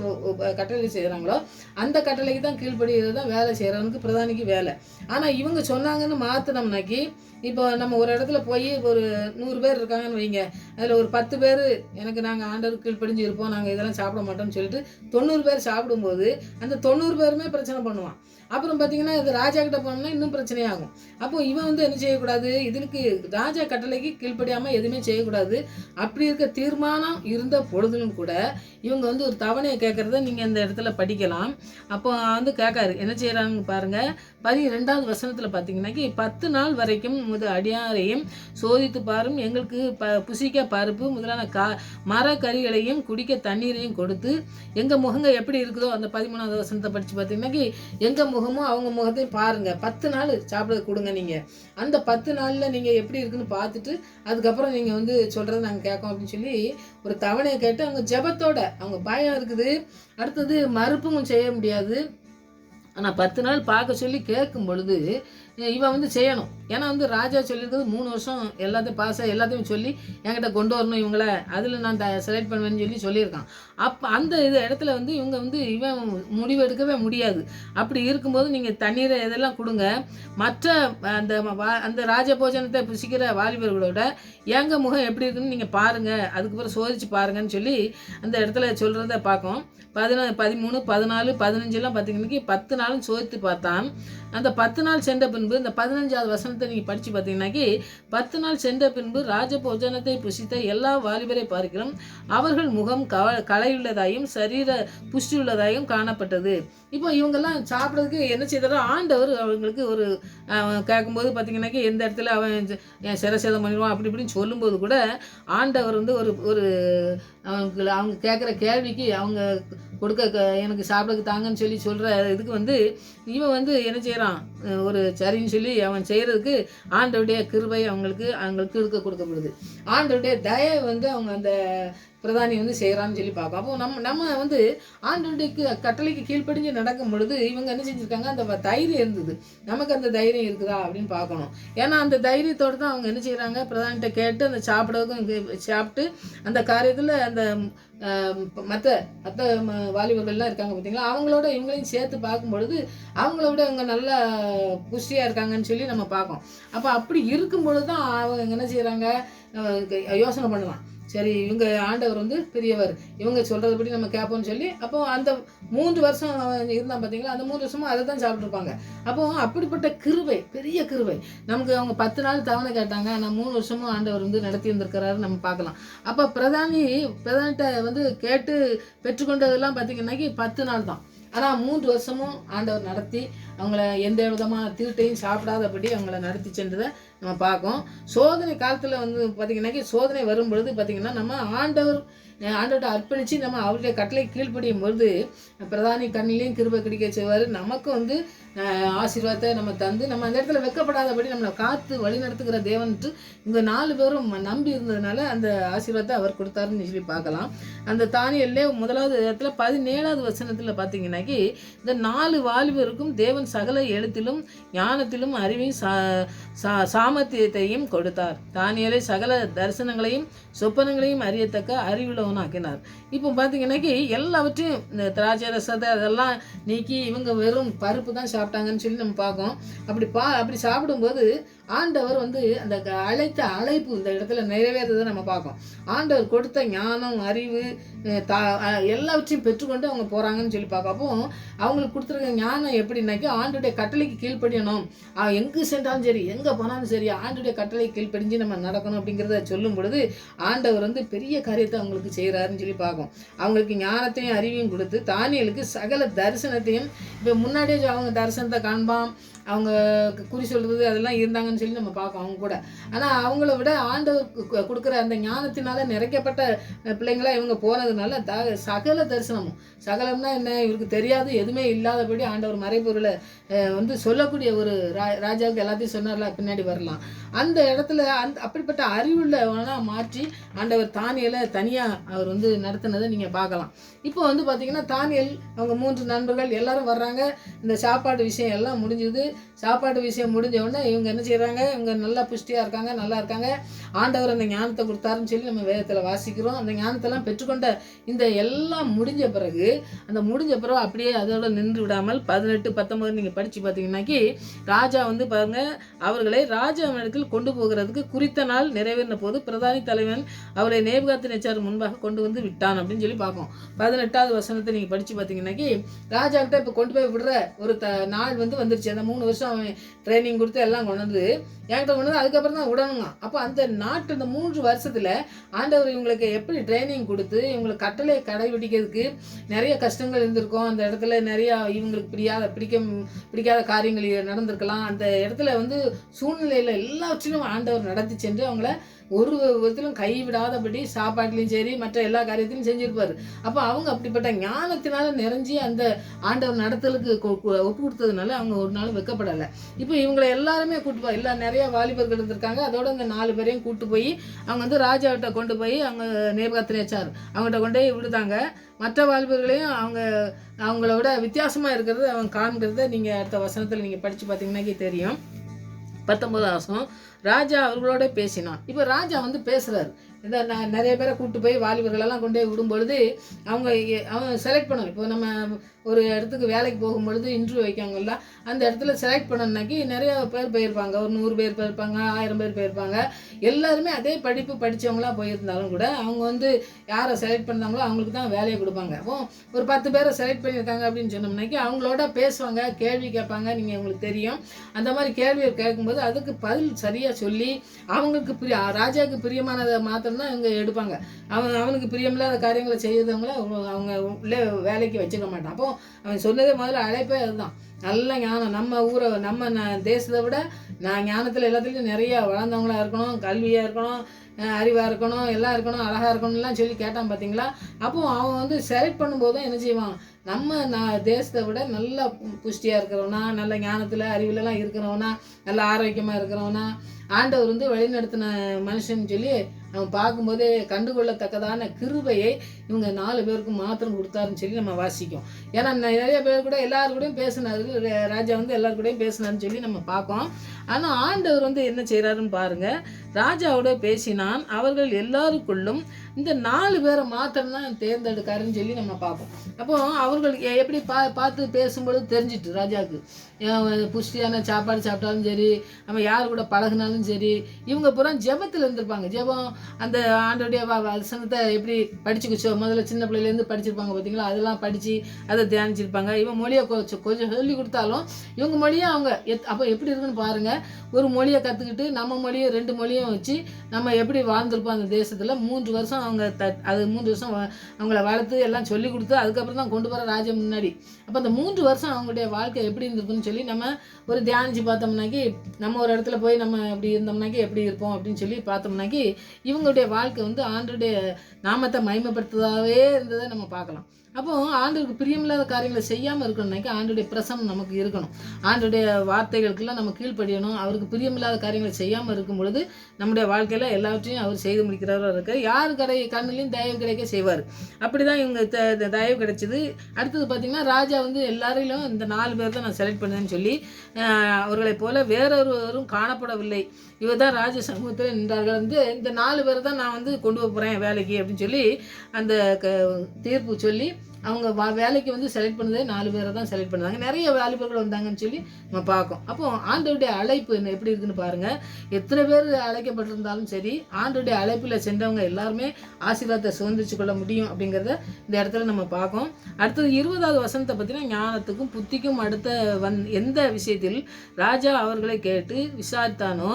கட்டளை செய்கிறாங்களோ அந்த கட்டளைக்கு தான் கீழ்ப்படுகிறது தான் வேலை செய்கிறவனுக்கு பிரதானிக்கு வேலை. ஆனால் இவங்க சொன்னாங்கன்னு மாற்றினோம்னாக்கி, இப்போ நம்ம ஒரு இடத்துல போய் ஒரு 100 பேர் இருக்காங்கன்னு வைங்க, அதில் ஒரு 10 பேர் எனக்கு நாங்கள் ஆண்டவருக்கு கீழ்ப்படிஞ்சு இருப்போம், நாங்கள் இதெல்லாம் சாப்பிட மாட்டோம்னு சொல்லிட்டு 90 பேர் சாப்பிடும்போது அந்த 90 பேருமே பிரச்சனை பண்ணுவான். அப்புறம் பார்த்தீங்கன்னா இது ராஜா கிட்ட போனோம்னா இன்னும் பிரச்சனையாகும். அப்போ இவன் வந்து என்ன செய்யக்கூடாது, இதுக்கு ராஜா கட்டளைக்கு கீழ்ப்படியாமல் எதுவுமே செய்யக்கூடாது. அப்படி இருக்க தீர்மானம் இருந்த பொழுதுலும் கூட இவங்க வந்து ஒரு தவணையை கேட்குறத நீங்கள் இந்த இடத்துல படிக்கலாம். அப்போ வந்து கேட்காரு, என்ன செய்கிறாங்க பாருங்கள். 12வது வசனத்தில் பார்த்தீங்கன்னாக்கி 10 நாள் வரைக்கும் அடியாரையும் சோதித்து பாரும், எங்களுக்கு புசிக்க பருப்பு முதலான மரக்கறிகளையும் குடிக்க தண்ணீரையும் கொடுத்து எங்கள் முகங்கள் எப்படி இருக்குதோ அந்த 13வது வசனத்தை படித்து பார்த்தீங்கன்னாக்கி எங்கள் முகமும் அவங்க முகத்தையும் பாருங்கள், 10 நாள் சாப்பிட கொடுங்க. நீங்கள் அந்த 10 நாளில் நீங்கள் எப்படி இருக்குன்னு பார்த்துட்டு அதுக்கப்புறம் நீங்கள் வந்து சொல்கிறத நாங்கள் கேட்கோம் அப்படின்னு சொல்லி ஒரு தவணையை கேட்டு அவங்க ஜெபத்தோட, அவங்க பயம் இருக்குது, அடுத்தது மறுப்பும் செய்ய முடியாது. ஆனால் 10 நாள் பார்க்க சொல்லி கேட்கும் பொழுது இவன் வந்து செய்யணும். ஏன்னா வந்து ராஜா சொல்லியிருக்கிறது 3 வருஷம் எல்லாத்தையும் எல்லாத்தையும் சொல்லி என்கிட்ட கொண்டு வரணும் இவங்களை, அதில் நான் செலக்ட் பண்ணுவேன்னு சொல்லியிருக்கான். அப்போ அந்த இடத்துல வந்து இவங்க வந்து இவன் முடிவு எடுக்கவே முடியாது. அப்படி இருக்கும்போது நீங்கள் தண்ணீரை இதெல்லாம் கொடுங்க, மற்ற அந்த ராஜபோஜனத்தை புசிக்கிற வாலிபர்களோட எங்கள் முகம் எப்படி இருக்குன்னு நீங்கள் பாருங்கள், அதுக்கப்புறம் சோதிச்சு பாருங்கன்னு சொல்லி அந்த இடத்துல சொல்கிறத பார்க்கும். 13, 14, 15 பார்த்தீங்கன்னா 10 நாளும் சோதித்து பார்த்தான். அந்த 10 நாள் சென்ற பின்பு இந்த 15வது வசனத்தை நீங்கள் படித்து பார்த்தீங்கன்னாக்கி 10 நாள் சென்ற பின்பு ராஜபோஜனத்தை புசித்த எல்லா வாலிபரை பார்க்கிறோம் அவர்கள் முகம் களையுள்ளதாயும் சரீர புஷ்டியுள்ளதாயும் காணப்பட்டது. இப்போ இவங்கெல்லாம் சாப்பிட்றதுக்கு என்ன செய்தாரோ ஆண்டவர் அவங்களுக்கு ஒரு கேட்கும்போது பார்த்தீங்கன்னாக்கி எந்த இடத்துல அவன் என் சிரசேதம் பண்ணிடுவான் அப்படி இப்படின்னு சொல்லும்போது கூட ஆண்டவர் வந்து ஒரு அவங்க கேட்குற கேள்விக்கு அவங்க கொடுக்க எனக்கு சாப்பிடக்கு தாங்கன்னு சொல்கிற இதுக்கு வந்து இவன் வந்து என்ன செய்கிறான், ஒரு சரின்னு சொல்லி அவன் செய்கிறதுக்கு ஆண்டவருடைய கிருபை அவங்களுக்கு கொடுக்கப்படுது. ஆண்டவருடைய தயை வந்து அவங்க அந்த பிரதானி வந்து செய்கிறான்னு சொல்லி பார்க்கும். அப்போ நம்ம வந்து ஆண்டவருடைய கட்டளைக்கு கீழ்ப்படிஞ்சு நடக்கும் பொழுது இவங்க என்ன செஞ்சுருக்காங்க, அந்த தைரியம் இருந்தது, நமக்கு அந்த தைரியம் இருக்குதா அப்படின்னு பார்க்கணும். ஏன்னா அந்த தைரியத்தோடு தான் அவங்க என்ன செய்கிறாங்க, பிரதானிகிட்ட கேட்டு அந்த சாப்பிட்டு அந்த காரியத்தில் அந்த மற்ற வாலிபர்கள்லாம் இருக்காங்க பார்த்தீங்களா, அவங்களோட இவங்களையும் சேர்த்து பார்க்கும் பொழுது அவங்களோட இவங்க நல்லா புஷ்டியாக இருக்காங்கன்னு சொல்லி நம்ம பார்க்கோம். அப்போ அப்படி இருக்கும் பொழுது தான் அவங்க என்ன செய்கிறாங்க, யோசனை பண்ணுவான், சரி இவங்க ஆண்டவர் வந்து பெரியவர், இவங்க சொல்கிறதுபடி நம்ம கேட்போம்னு சொல்லி. அப்போ அந்த 3 வருஷம் இருந்தால் பார்த்தீங்களா, அந்த 3 வருஷமும் அதை தான் சாப்பிட்ருப்பாங்க. அப்போ அப்படிப்பட்ட கிருபை, பெரிய கிருபை நமக்கு. அவங்க 10 நாள் தவணை கேட்டாங்க, ஆனால் 3 வருஷமும் ஆண்டவர் வந்து நடத்தி வந்திருக்கிறாரு நம்ம பார்க்கலாம். அப்போ பிரதானிகிட்ட வந்து கேட்டு பெற்றுக்கொண்டதெல்லாம் பார்த்தீங்கன்னாக்கி 10 நாள் தான். ஆனால் 3 வருஷமும் ஆண்டவர் நடத்தி அவங்கள எந்த விதமான தீட்டையும் சாப்பிடாதபடி அவங்கள நடத்தி சென்றதை நம்ம பார்க்கோம். சோதனை காலத்தில் வந்து பார்த்திங்கன்னாக்கி சோதனை வரும் பொழுது பார்த்திங்கன்னா நம்ம ஆண்டவர்கிட்ட அர்ப்பணித்து நம்ம அவருடைய கட்டளை கீழ்ப்படியும் பொழுது பிரதானி கண்ணிலையும் கிருபை கிடைக்க செய்வார். நமக்கும் வந்து ஆசீர்வாதத்தை நம்ம தந்து நம்ம அந்த இடத்துல வெக்கப்படாதபடி நம்மளை காத்து வழி நடத்துகிற தேவன்ட்டு இந்த 4 பேரும் நம்பி இருந்ததுனால அந்த ஆசீர்வாதத்தை அவர் கொடுத்தாருன்னு சொல்லி பார்க்கலாம். அந்த தானியேல்லே 1வது இடத்துல 17வது வசனத்தில் பார்த்தீங்கன்னாக்கி இந்த 4 வாலிபருக்கும் தேவன் சகல எழுத்திலும் ஞானத்திலும் அறிவையும் சாமர்த்தியத்தையும் கொடுத்தார். தானியேலை சகல தரிசனங்களையும் சொப்பனங்களையும் அறியத்தக்க அறிவுள்ளவனாக்கினார். இப்போ பார்த்தீங்கன்னாக்கி எல்லாவற்றையும் இந்த திராட்சை ரசத்தை அதெல்லாம் நீக்கி இவங்க வெறும் பருப்பு தான் சாப்பிட்டாங்கன்னு சொல்லி நம்ம பார்க்கோம். அப்படி சாப்பிடும்போது ஆண்டவர் வந்து அந்த அழைத்த அழைப்பு இந்த இடத்துல நிறைவேறதை நம்ம பார்க்கோம். ஆண்டவர் கொடுத்த ஞானம், அறிவு, எல்லாவற்றையும் பெற்றுக்கொண்டு அவங்க போகிறாங்கன்னு சொல்லி பார்க்க. அப்போ அவங்களுக்கு கொடுத்துருக்க ஞானம் எப்படின்னாக்கி ஆண்டுடைய கட்டளைக்கு கீழ்ப்படியணும். எங்கே சென்றாலும் சரி, எங்கே போனாலும் சரி, ஆண்டுடைய கட்டளை கீழ்ப்படிஞ்சு நம்ம நடக்கணும் அப்படிங்கிறத சொல்லும் பொழுது ஆண்டவர் வந்து பெரிய காரியத்தை அவங்களுக்கு செய்கிறாருன்னு சொல்லி பார்க்கும். அவங்களுக்கு ஞானத்தையும் அறிவையும் கொடுத்து தானியேலுக்கு சகல தரிசனத்தையும், இப்போ முன்னாடியே அவங்க தரிசனத்தை காண்பான், அவங்க குறி சொல்கிறது அதெல்லாம் இருந்தாங்கன்னு சொல்லி நம்ம பார்க்கோம் அவங்க கூட. ஆனால் அவங்கள விட ஆண்டவர் கொடுக்குற அந்த ஞானத்தினால நிறைக்கப்பட்ட பிள்ளைங்களாக இவங்க போனதுனால சகல தரிசனமும், சகலம்னா என்ன, இவருக்கு தெரியாது எதுவுமே இல்லாதபடி ஆண்டவர் மறைபொருளை வந்து சொல்லக்கூடிய ஒரு ராஜாவுக்கு எல்லாத்தையும் சொன்னார்ல, பின்னாடி வரலாம். அந்த இடத்துல அப்படிப்பட்ட அறிவுள்ளவனா மாற்றி ஆண்டவர் தானியேலை தனியாக அவர் வந்து நடத்தினதை நீங்கள் பார்க்கலாம். இப்போ வந்து பார்த்தீங்கன்னா தானியேல் அவங்க 3 நண்பர்கள் எல்லாரும் வர்றாங்க. இந்த சாப்பாடு விஷயம் எல்லாம் முடிஞ்சுது. சாப்பாடு விஷயம் முடிஞ்ச உடனே இவங்க என்ன செய்கிறாங்க, இவங்க நல்லா புஷ்டியாக இருக்காங்க, நல்லா இருக்காங்க. ஆண்டவர் அந்த ஞானத்தை கொடுத்தாருன்னு சொல்லி நம்ம வேதத்தில் வாசிக்கிறோம். அந்த ஞானத்தெல்லாம் பெற்றுக்கொண்ட இந்த எல்லாம் முடிஞ்ச பிறகு அப்படியே அதோட நின்று விடாமல் 18, 19 நீங்கள் படித்து பார்த்தீங்கன்னாக்கி ராஜா வந்து பாருங்கள், அவர்களை ராஜாவிடத்தில் கொண்டு போகிறதுக்கு குறித்த நாள் நிறைவேறின போது பிரதானி தலைவன் அவரை நேபுகாத்நேச்சார் முன்பாக கொண்டு வந்து விட்டான் அப்படின்னு சொல்லி பார்ப்போம். 18வது வசனத்தை நீங்கள் படித்து பார்த்தீங்கன்னாக்கி ராஜாக்கிட்ட இப்போ கொண்டு போய் விடுற ஒரு நாள் வந்து வந்துருச்சு. அந்த 3 வருஷம் அவன் ட்ரைனிங் கொடுத்து எல்லாம் கொண்டு வந்து என்கிட்ட கொண்டு வந்து அதுக்கப்புறம் தான் விடணுங்க. அப்போ அந்த இந்த 3 வருஷத்தில் ஆண்டவர் இவங்களுக்கு எப்படி ட்ரைனிங் கொடுத்து இவங்களுக்கு கட்டளை கடைபிடிக்கிறதுக்கு நிறைய கஷ்டங்கள் இருந்திருக்கும். அந்த இடத்துல நிறையா இவங்களுக்கு பிடிக்காத காரியங்கள் நடந்திருக்கலாம். அந்த இடத்துல வந்து சூழ்நிலையில் எல்லாவற்றிலும் ஆண்டவர் நடத்தி சென்று அவங்கள ஒரு விதத்திலும் கைவிடாதபடி சாப்பாட்டிலையும் சரி மற்ற எல்லா காரியத்திலும் செஞ்சுருப்பார். அப்போ அவங்க அப்படிப்பட்ட ஞானத்தினால நிறைஞ்சி அந்த ஆண்டவர் நடத்தலுக்கு ஒப்பு கொடுத்ததுனால அவங்க ஒரு நாள் வெக்கப்படலை. இப்போ இவங்களை எல்லாருமே கூப்பிட்டு எல்லா நிறைய வாலிபர்கள் இருந்திருக்காங்க. அதோட இந்த 4 பேரையும் கூப்பிட்டு போய் அவங்க வந்து ராஜாவிட்ட கொண்டு போய் அவங்க நேபுகாத்நேச்சார் அவங்ககிட்ட கொண்டு போய் விடுதாங்க. மற்ற வாலிபர்களையும் அவங்களோட வித்தியாசமாக இருக்கிறது அவங்க காண்கிறத நீங்கள் அடுத்த வசனத்தில் நீங்கள் படித்து பார்த்தீங்கன்னாக்கி தெரியும். 19 வசனம், ராஜா அவர்களோட பேசினான். இப்போ ராஜா வந்து பேசுகிறார். இந்த நிறைய பேரை கூப்பிட்டு போய் வாலிபர்களெல்லாம் கொண்டு போய் விடும்பொழுது அவங்க செலக்ட் பண்ணணும். இப்போ நம்ம ஒரு இடத்துக்கு வேலைக்கு போகும்பொழுது இன்டர்வியூ வைக்காங்கல்ல, அந்த இடத்துல செலக்ட் பண்ணனாக்கி நிறைய பேர் போயிருப்பாங்க. ஒரு 100 பேர் போயிருப்பாங்க, 1000 பேர் போயிருப்பாங்க. எல்லாருமே அதே படிப்பு படித்தவங்களா போயிருந்தாலும் கூட அவங்க வந்து யாரை செலக்ட் பண்ணாங்களோ அவங்களுக்கு தான் வேலையை கொடுப்பாங்க. அப்போ ஒரு 10 பேரை செலக்ட் பண்ணியிருக்காங்க அப்படின்னு சொன்னோம்னாக்கி அவங்களோட பேசுவாங்க, கேள்வி கேட்பாங்க. நீங்கள் உங்களுக்கு தெரியும், அந்த மாதிரி கேள்வியை கேட்கும்போது அதுக்கு பதில் சரியாக சொல்லி அவங்களுக்கு ராஜாவுக்கு பிரியமானதை மாத்திரம்தான் இவங்க எடுப்பாங்க. அவனுக்கு பிரியமில்லாத காரியங்களை செய்யறவங்கள அவங்க உள்ளே வேலைக்கு வச்சுக்க மாட்டான். அப்போ அவன் சொன்னதே முதல்ல அழைப்பே அதுதான். நல்ல ஞானம், நம்ம ஊரை நம்ம தேசத்தை விட ஞானத்தில் எல்லாத்துலேயும் நிறைய வளர்ந்தவங்களாக இருக்கணும், கல்வியாக இருக்கணும், அறிவாக இருக்கணும், எல்லாம் இருக்கணும், அழகாக இருக்கணும்லாம் சொல்லி கேட்டான் பார்த்தீங்களா. அப்போது அவன் வந்து செலக்ட் பண்ணும்போதும் என்ன செய்வான், நம்ம தேசத்தை விட நல்லா புஷ்டியாக இருக்கிறவனா, நல்ல ஞானத்தில் அறிவிலலாம் இருக்கிறவனா, நல்ல ஆரோக்கியமாக இருக்கிறவனா, ஆண்டவர் வந்து வழிநடத்தின மனுஷன் சொல்லி அவன் பார்க்கும்போதே கண்டுகொள்ளத்தக்கதான கிருபையை இவங்க 4 பேருக்கு மாத்திரம் கொடுத்தாருன்னு சொல்லி நம்ம வாசிக்கும். ஏன்னா நிறைய பேர் கூட எல்லாரு கூடயும் பேசினாரு, ராஜா வந்து எல்லாரு கூடயும் பேசினாருன்னு சொல்லி நம்ம பார்க்கோம். ஆனால் ஆண்டவர் வந்து என்ன செய்கிறாருன்னு பாருங்கள், ராஜாவோட பேசினான், அவர்கள் எல்லாருக்குள்ளும் இந்த 4 பேரை மாத்திரம்தான் தேர்ந்தெடுக்காருன்னு சொல்லி நம்ம பார்ப்போம். அப்போ அவர்கள் எப்படி பார்த்து பேசும்போது தெரிஞ்சிட்டு ராஜாவுக்கு புஷ்டியான சாப்பாடு சாப்பிட்டாலும் சரி, நம்ம யார் கூட பழகினாலும் சரி, இவங்க பூரா ஜெபத்தில் இருந்திருப்பாங்க. ஜெபம் அந்த ஆண்டோடைய வசனத்தை எப்படி படிச்சுக்கிச்சோ முதல்ல சின்ன பிள்ளையிலேருந்து படிச்சிருப்பாங்க பார்த்தீங்களா, அதெல்லாம் படித்து அதை தியானிச்சிருப்பாங்க. இவன் மொழியை கொஞ்சம் சொல்லி கொடுத்தாலும் இவங்க மொழியை அவங்க அப்போ எப்படி இருக்குன்னு பாருங்கள். ஒரு மொழியை கற்றுக்கிட்டு நம்ம மொழியை 2 மொழியும் வச்சு நம்ம எப்படி வாழ்ந்திருப்போம் அந்த தேசத்தில். 3 வருஷம் அவங்க அது 3 வருஷம் அவங்கள வளர்த்து எல்லாம் சொல்லி கொடுத்து அதுக்கப்புறம் தான் கொண்டு போகிற ராஜா முன்னாடி. அப்போ அந்த 3 வருஷம் அவங்களுடைய வாழ்க்கை எப்படி இருந்திருக்குன்னு சொல்லி நம்ம ஒரு தியானிச்சு பார்த்தோம்னாக்கி, நம்ம ஒரு இடத்துல போய் நம்ம அப்படி இருந்தோம்னாக்கி எப்படி இருப்போம் அப்படின்னு சொல்லி பார்த்தோம்னாக்கி இவங்களுடைய வாழ்க்கை வந்து ஆண்டோடைய நாமத்தை மகிமைப்படுத்துவதாகவே இருந்ததை நம்ம பார்க்கலாம். அப்போ ஆண்டவருக்கு பிரியமில்லாத காரியங்களை செய்யாமல் இருக்கணும்னாக்கி ஆண்டுடைய பிரசனம் நமக்கு இருக்கணும். ஆண்டுடைய வார்த்தைகளுக்கெல்லாம் நம்ம கீழ்ப்படியணும். அவருக்கு பிரியமில்லாத காரியங்களை செய்யாமல் இருக்கும் பொழுது நம்முடைய வாழ்க்கையில் எல்லாவற்றையும் அவர் செய்து முடிக்கிறவராக இருக்கார். யார் கண்ணிலையும் தயவு கிடைக்க செய்வார். அப்படி தான் இவங்க தயவு கிடைச்சிது. அடுத்தது பார்த்திங்கன்னா ராஜா வந்து எல்லாரையும் இந்த 4 பேர் தான் நான் செலக்ட் பண்ணேன்னு சொல்லி அவர்களைப் போல வேறொருவரும் காணப்படவில்லை, இவர் தான் ராஜ சமூகத்தில் நின்றார்கள். வந்து இந்த 4 பேர் தான் நான் வந்து கொண்டு போகிறேன் வேலைக்கு அப்படின்னு சொல்லி அந்த தீர்ப்பு சொல்லி அவங்க வேலைக்கு வந்து செலக்ட் பண்ணதே 4 பேரை தான் செலக்ட் பண்ணாங்க. நிறைய வாலிபர்கள் வந்தாங்கன்னு சொல்லி நம்ம பார்க்கோம். அப்போ ஆண்டவருடைய அழைப்பு என்ன எப்படி இருக்குன்னு பாருங்கள். எத்தனை பேர் அழைக்கப்பட்டிருந்தாலும் சரி, ஆண்டவருடைய அழைப்பில் சென்றவங்க எல்லாருமே ஆசீர்வாதத்தை சுதந்திரிச்சு கொள்ள முடியும் அப்படிங்கிறத இந்த இடத்துல நம்ம பார்க்கோம். அடுத்தது 20வது வசனத்தை பற்றினா, ஞானத்துக்கும் புத்திக்கும் அடுத்த எந்த விஷயத்தில் ராஜா அவர்களை கேட்டு விசாரித்தானோ